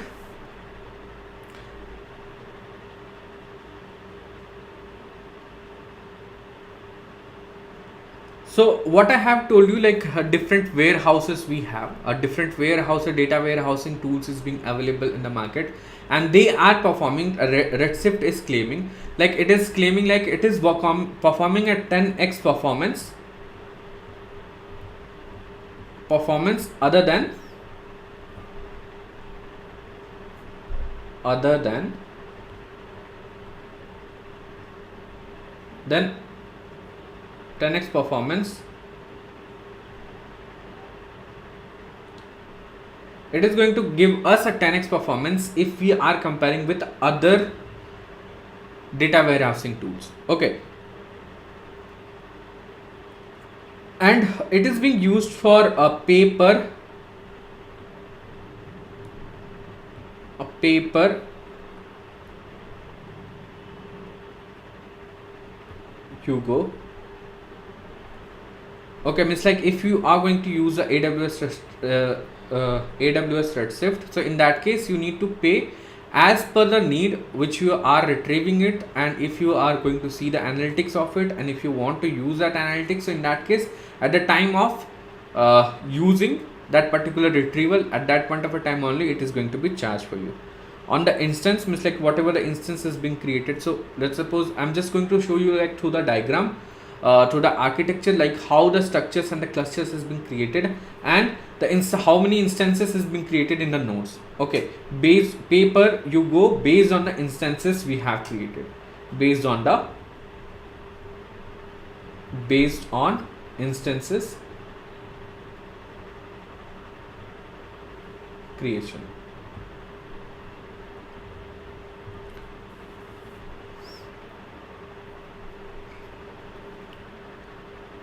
A: So what I have told you, like different warehouses we have, a different warehouse, a data warehousing tools is being available in the market, and they are performing. Redshift is claiming, like it is claiming, like it is performing at 10x performance other than then 10x performance. It is going to give us a 10x performance if we are comparing with other data warehousing tools. Okay, and it is being used for a paper Hugo. Okay, means like if you are going to use the AWS Redshift, so in that case you need to pay as per the need which you are retrieving it, and if you are going to see the analytics of it, and if you want to use that analytics, so in that case at the time of using that particular retrieval, at that point of a time only it is going to be charged for you. On the instance, means like whatever the instance is being created, so let's suppose I'm just going to show you like through the diagram, to the architecture, like how the structures and the clusters has been created, and how many instances has been created in the nodes. Okay, base paper you go based on the instances we have created, based on instances creation.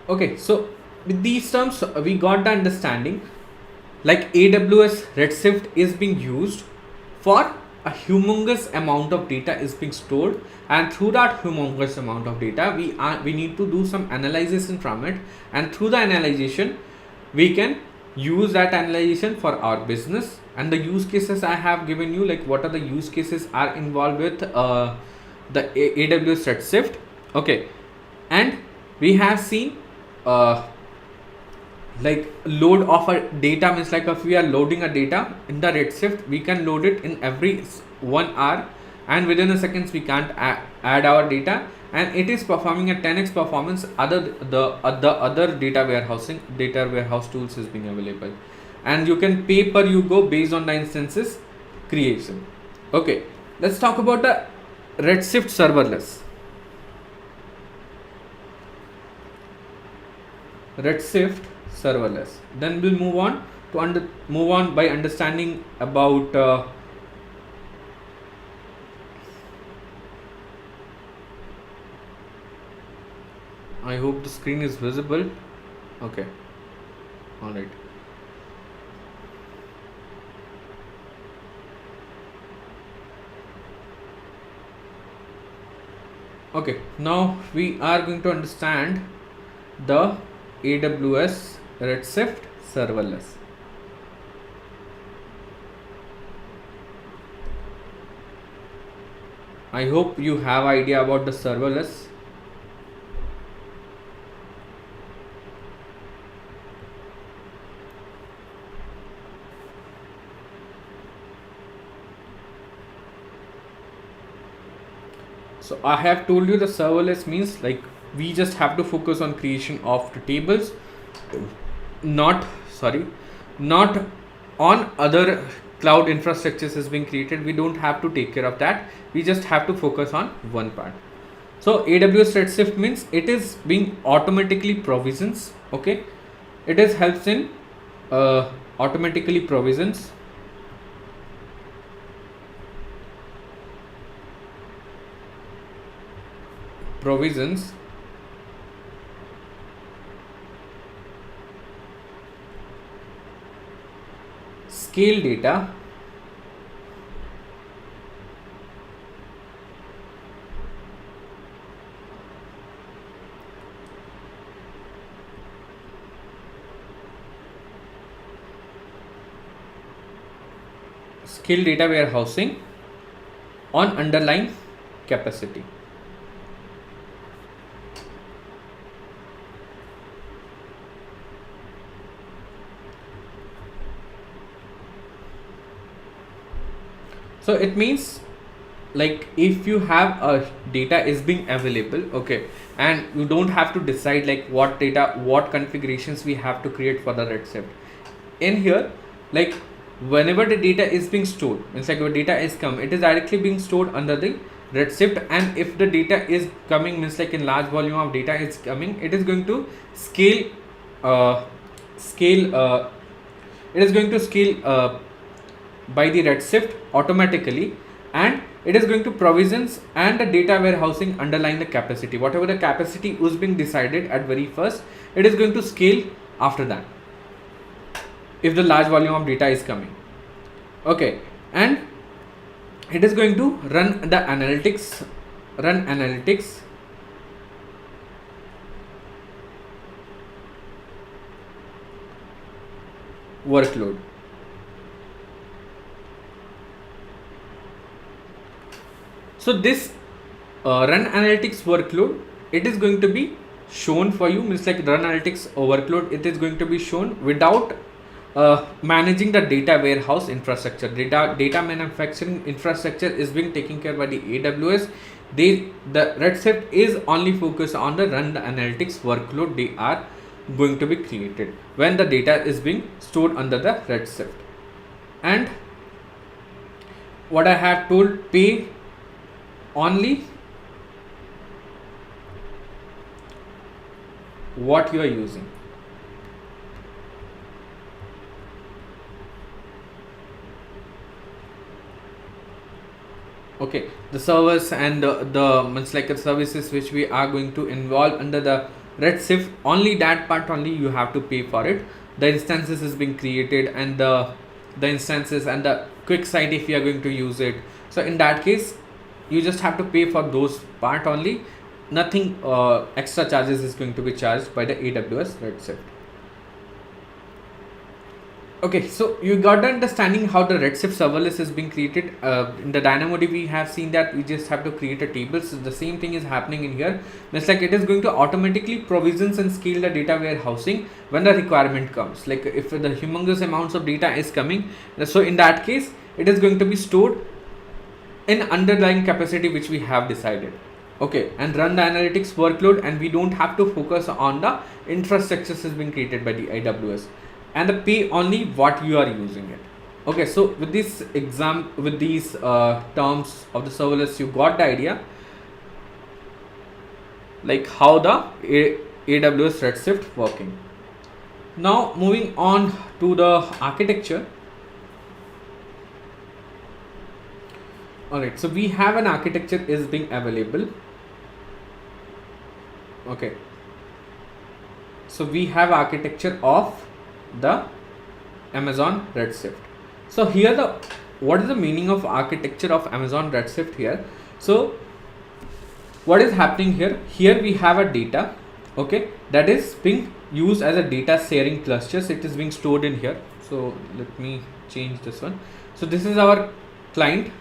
A: Okay, so with these terms we got the understanding, like AWS Redshift is being used for a humongous amount of data is being stored, and through that humongous amount of data we need to do some analysis from it, and through the analysis we can use that analysis for our business. And the use cases I have given you, like what are the use cases are involved with the AWS Redshift. Okay, and we have seen like load of a data, means like if we are loading a data in the Redshift, we can load it in every 1 hour, and within a seconds we can't add our data, and it is performing a 10x performance the other data warehouse tools is being available, and you can pay per you go based on the instances creation. Okay, let's talk about the Redshift serverless. Redshift serverless. Then we'll move on to move on by understanding about I hope the screen is visible. Okay, all right. Okay, now we are going to understand the AWS Redshift serverless. I hope you have idea about the serverless. So I have told you the serverless means like we just have to focus on creation of the tables, not on other cloud infrastructures is being created. We don't have to take care of that. We just have to focus on one part. So AWS Redshift means it is being automatically provisions. Okay, it is helps in automatically provisions scale data, scale data warehousing on underlying capacity. So it means, like, if you have a data is being available, okay, and you don't have to decide like what data, what configurations we have to create for the Redshift. In here, like, whenever the data is being stored, it's like your data is come, it is directly being stored under the Redshift. And if the data is coming, means like in large volume of data is coming, it is going to scale uh, scale it is going to scale by the Redshift automatically, and it is going to provisions and the data warehousing underlying the capacity. Whatever the capacity was being decided at very first, it is going to scale after that if the large volume of data is coming. Okay, and it is going to run the analytics, workload. So this run analytics workload, it is going to be shown for you, means like run analytics workload, it is going to be shown without managing the data warehouse infrastructure. Data manufacturing infrastructure is being taken care by the AWS. The Redshift is only focused on the run analytics workload they are going to be created when the data is being stored under the Redshift. And what I have told, pay only what you are using. Okay, the servers and the means like services which we are going to involve under the Redshift, only that part only you have to pay for it. The instances is being created, and the instances and the quick site if you are going to use it. So in that case, you just have to pay for those part only. Nothing extra charges is going to be charged by the AWS Redshift. Okay, so you got the understanding how the Redshift serverless is being created. In the DynamoDB, we have seen that we just have to create a table. So the same thing is happening in here. It's like it is going to automatically provisions and scale the data warehousing when the requirement comes. Like if the humongous amounts of data is coming, so in that case, it is going to be stored in underlying capacity which we have decided. Okay, and run the analytics workload, and we don't have to focus on the infrastructures is being created by the AWS, and the pay only what you are using it. Okay, so with this with these terms of the serverless, you got the idea like how the AWS Redshift working. Now moving on to the architecture. Alright, so we have an architecture is being available. Okay, so we have architecture of the Amazon Redshift. So here what is the meaning of architecture of Amazon Redshift here? So what is happening here? Here we have a data, okay, that is being used as a data sharing clusters. It is being stored in here. So let me change this one. So this is our client.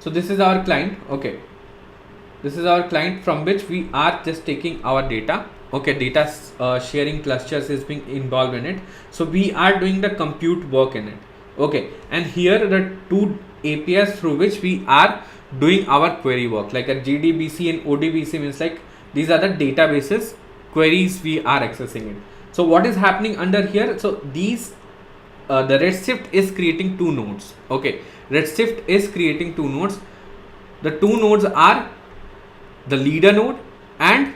A: So this is our client. Okay, this is our client from which we are just taking our data. Okay, data sharing clusters is being involved in it. So we are doing the compute work in it. Okay, and here the two APIs through which we are doing our query work, like a JDBC and ODBC, means like these are the databases queries we are accessing it. So what is happening under here? So these the Redshift is creating two nodes. Okay, Redshift is creating two nodes. The two nodes are the leader node and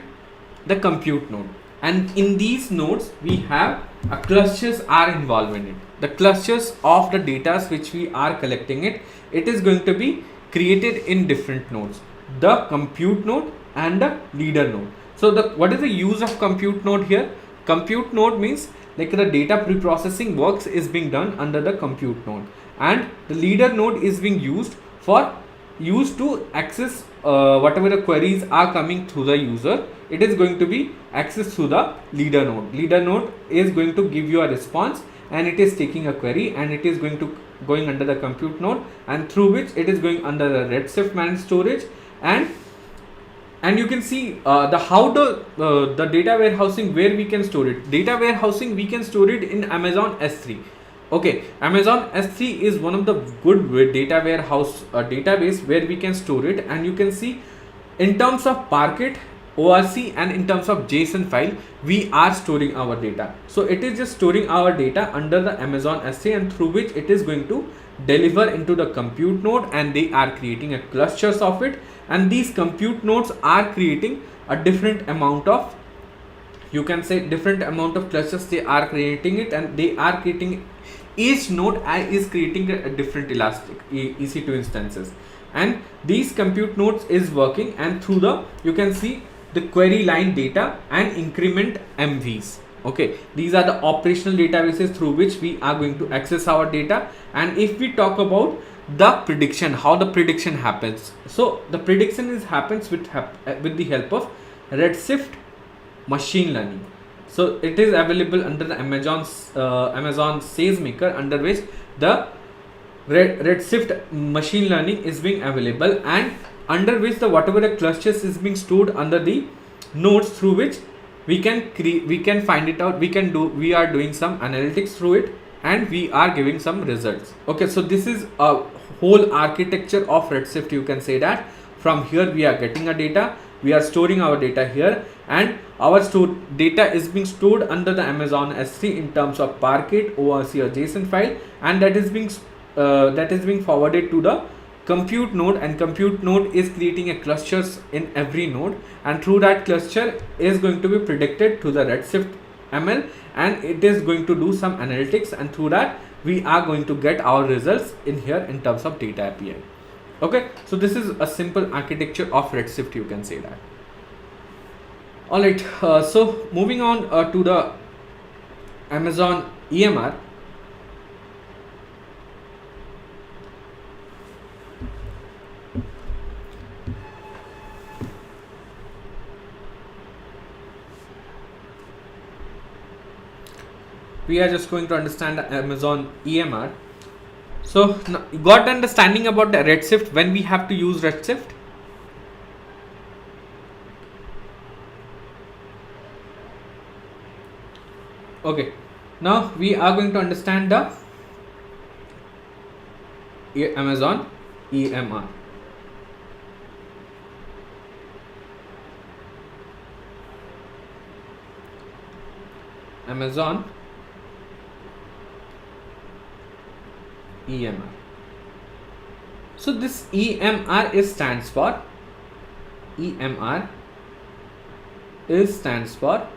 A: the compute node, and in these nodes we have a clusters are involved in it. The clusters of the data which we are collecting it is going to be created in different nodes, the compute node and the leader node. So what is the use of compute node here? Compute node means like the data pre-processing works is being done under the compute node, and the leader node is being used to access whatever the queries are coming through the user. It is going to be accessed through the leader node. Leader node is going to give you a response, and it is taking a query, and it is going under the compute node, and through which it is going under the Redshift managed storage, and and you can see the data warehousing, where we can store it. Data warehousing, we can store it in Amazon S3. Okay, Amazon S3 is one of the good data warehouse database where we can store it. And you can see in terms of Parquet, ORC, and in terms of JSON file, we are storing our data. So it is just storing our data under the Amazon S3, and through which it is going to deliver into the compute node, and they are creating a clusters of it. And these compute nodes are creating a different amount of, you can say, different amount of clusters they are creating it, and they are creating, each node is creating a different elastic EC2 instances. And these compute nodes is working, and through the, you can see the query line data and increment MVs. Okay, these are the operational databases through which we are going to access our data. And if we talk about the prediction, how the prediction happens, so the prediction is happens with the help of Redshift machine learning. So it is available under the Amazon SageMaker, under which the Redshift machine learning is being available, and under which the whatever the clusters is being stored under the nodes, through which we can find it out, we are doing some analytics through it, and we are giving some results. Okay, so this is a whole architecture of Redshift, you can say that. From here we are getting a data, we are storing our data here, and our data is being stored under the Amazon S3 in terms of Parquet, ORC, or JSON file, and that is being forwarded to the compute node, and compute node is creating a clusters in every node, and through that cluster is going to be predicted to the Redshift ML, and it is going to do some analytics, and through that we are going to get our results in here in terms of data API. Okay, so this is a simple architecture of Redshift, you can say that. Alright, so moving on to the Amazon EMR. We are just going to understand the Amazon EMR. So you got understanding about the Redshift, when we have to use Redshift. Okay, now we are going to understand the Amazon EMR. Amazon EMR. So this EMR stands for stands for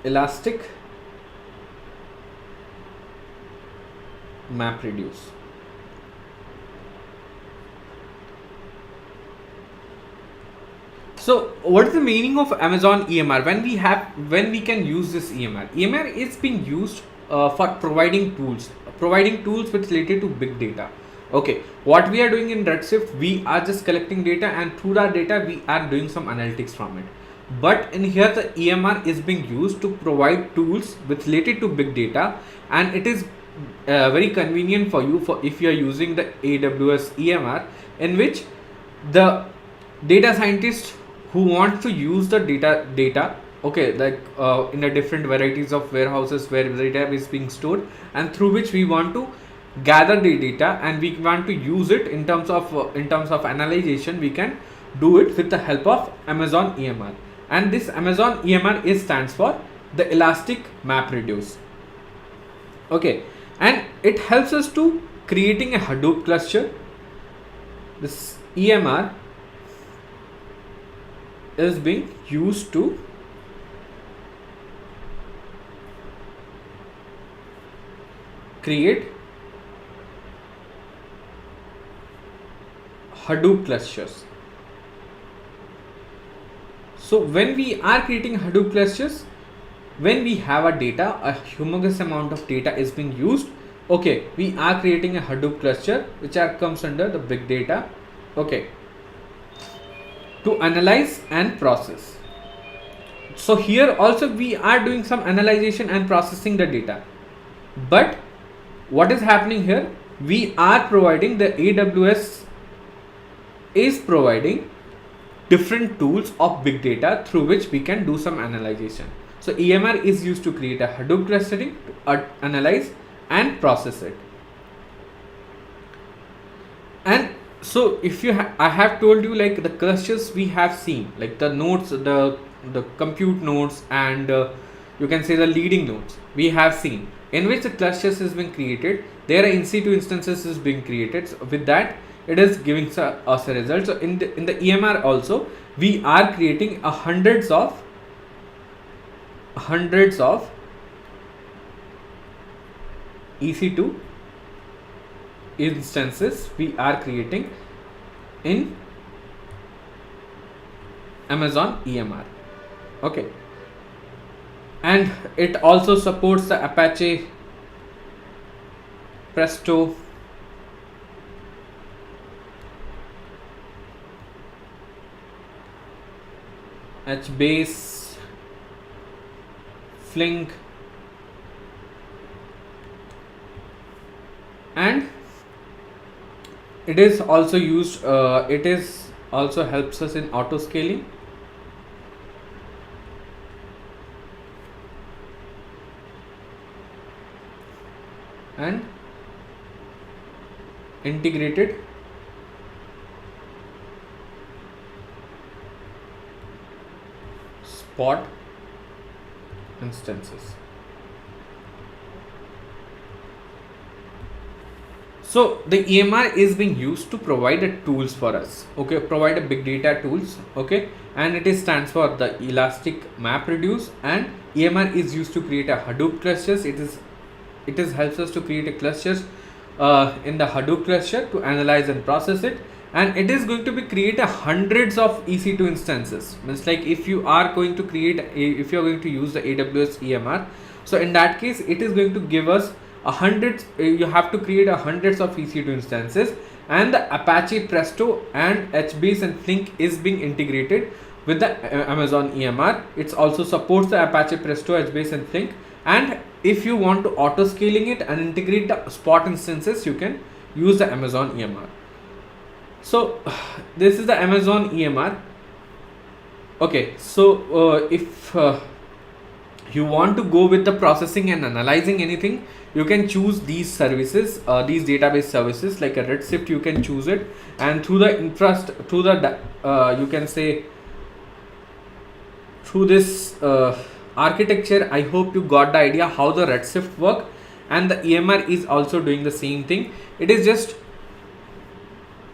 A: elastic map reduce. So what is the meaning of Amazon EMR? When we can use this EMR? EMR is being used for providing tools with related to big data. Okay, what we are doing in Redshift, we are just collecting data, and through that data we are doing some analytics from it. But in here the EMR is being used to provide tools with related to big data, and it is very convenient for you if you are using the AWS EMR, in which the data scientist who wants to use the data, okay, like in a different varieties of warehouses where the data is being stored, and through which we want to gather the data and we want to use it in terms of analyzation, we can do it with the help of Amazon EMR. And this Amazon EMR stands for the elastic map reduce. Okay, and it helps us to creating a Hadoop cluster. This EMR is being used to create Hadoop clusters. So when we are creating Hadoop clusters, when we have a data, a humongous amount of data is being used, okay, we are creating a Hadoop cluster which comes under the big data. Okay, to analyze and process. So here also we are doing some analyzation and processing the data, but what is happening here, we are providing, the AWS is providing different tools of big data through which we can do some analyzation. So EMR is used to create a Hadoop clustering to analyze and process it. And so if you I have told you like the clusters we have seen, like the nodes, the compute nodes, and you can say the leading nodes we have seen, in which the clusters has been created. There are in situ instances is being created. So with that, it is giving us a result. So in the EMR also, we are creating hundreds of EC2 instances we are creating in Amazon EMR. Okay, and it also supports the Apache, Presto, HBase, Flink, and it is also used, it is also helps us in auto scaling, and integrated spot instances. So the EMR is being used to provide a tools for us, okay, provide a big data tools, okay, and it is stands for the elastic map reduce. And EMR is used to create a Hadoop clusters. It is helps us to create a clusters in the Hadoop cluster to analyze and process it, and it is going to be create a hundreds of EC2 instances. Means like if you are going to create if you are going to use the AWS EMR, so in that case it is going to give us you have to create hundreds of EC2 instances, and the Apache, Presto, and HBase and Flink is being integrated with the Amazon EMR. It also supports the Apache, Presto, HBase, and Flink. And if you want to auto scaling it and integrate the spot instances, you can use the Amazon EMR. So this is the Amazon EMR. Okay, so if you want to go with the processing and analyzing anything, you can choose these services, these database services like a Redshift. You can choose it, and through the through the you can say through this architecture, I hope you got the idea how the Redshift work, and the EMR is also doing the same thing. It is just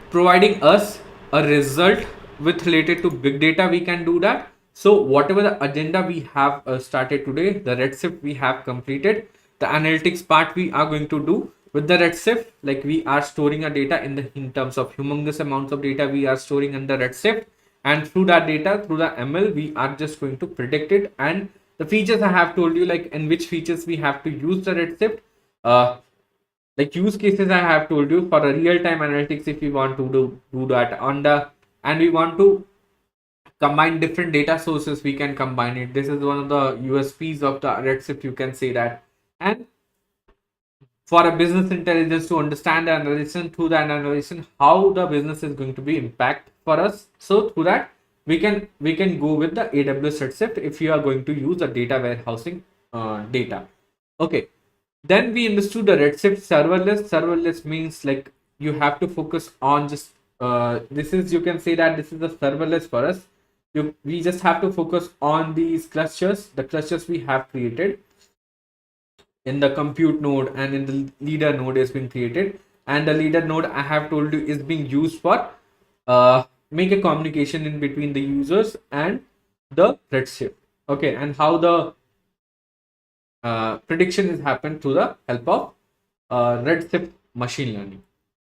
A: providing us a result with related to big data. We can do that. So whatever the agenda we have started today, the Redshift we have completed. The analytics part we are going to do with the Redshift, like we are storing a data in terms of humongous amounts of data we are storing in the Redshift, and through that data, through the ML, we are just going to predict it. And the features I have told you, like in which features we have to use the Redshift, like use cases I have told you for a real-time analytics. If we want to do that and we want to combine different data sources, we can combine it. This is one of the USPs of the Redshift, you can say that. And for a business intelligence, to understand the analysis, through the analysis how the business is going to be impact for us, so through that we can go with the AWS Redshift if you are going to use the data warehousing data. Okay, then we understood the Redshift serverless means like you have to focus on just this is, you can say that this is the serverless for us. We just have to focus on these clusters, the clusters we have created in the compute node, and in the leader node has been created. And the leader node, I have told you, is being used for make a communication in between the users and the Redshift. Okay, and how the prediction is happened through the help of Redshift machine learning.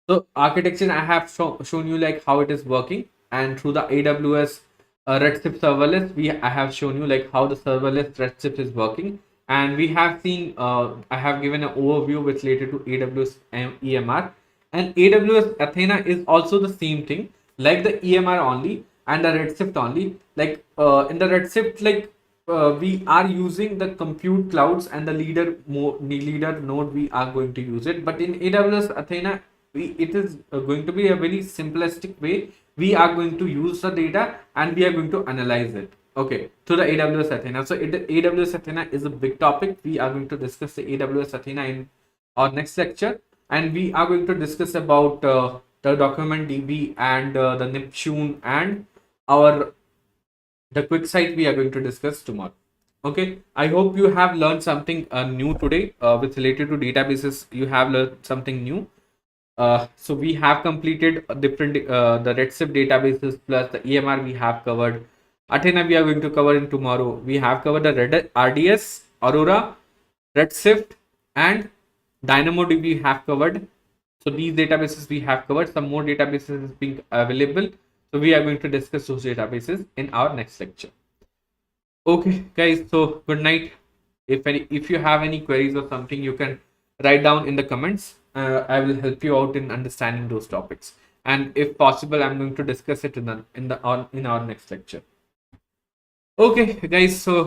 A: So architecture I have shown you like how it is working, and through the AWS Redshift serverless, I have shown you like how the serverless Redshift is working. And we have seen I have given an overview which related to AWS EMR, and AWS Athena is also the same thing like the EMR only, and the Redshift only. Like in the Redshift, like we are using the compute clouds and the leader node, we are going to use it. But in AWS Athena, it is going to be a very simplistic way. We are going to use the data and we are going to analyze it. Okay, to the AWS Athena. So AWS Athena is a big topic. We are going to discuss the AWS Athena in our next lecture, and we are going to discuss about the document DB and the Neptune and our the quick site we are going to discuss tomorrow. Okay, I hope you have learned something new today with related to databases. You have learned something new. So we have completed a different the Redshift databases plus the EMR we have covered. Athena we are going to cover in tomorrow. We have covered the RDS, Aurora, Redshift, and DynamoDB we have covered. So these databases we have covered. Some more databases is being available. So we are going to discuss those databases in our next lecture. Okay, guys. So good night. If you have any queries or something, you can write down in the comments. I will help you out in understanding those topics. And if possible, I'm going to discuss it in our next lecture. Okay, guys. So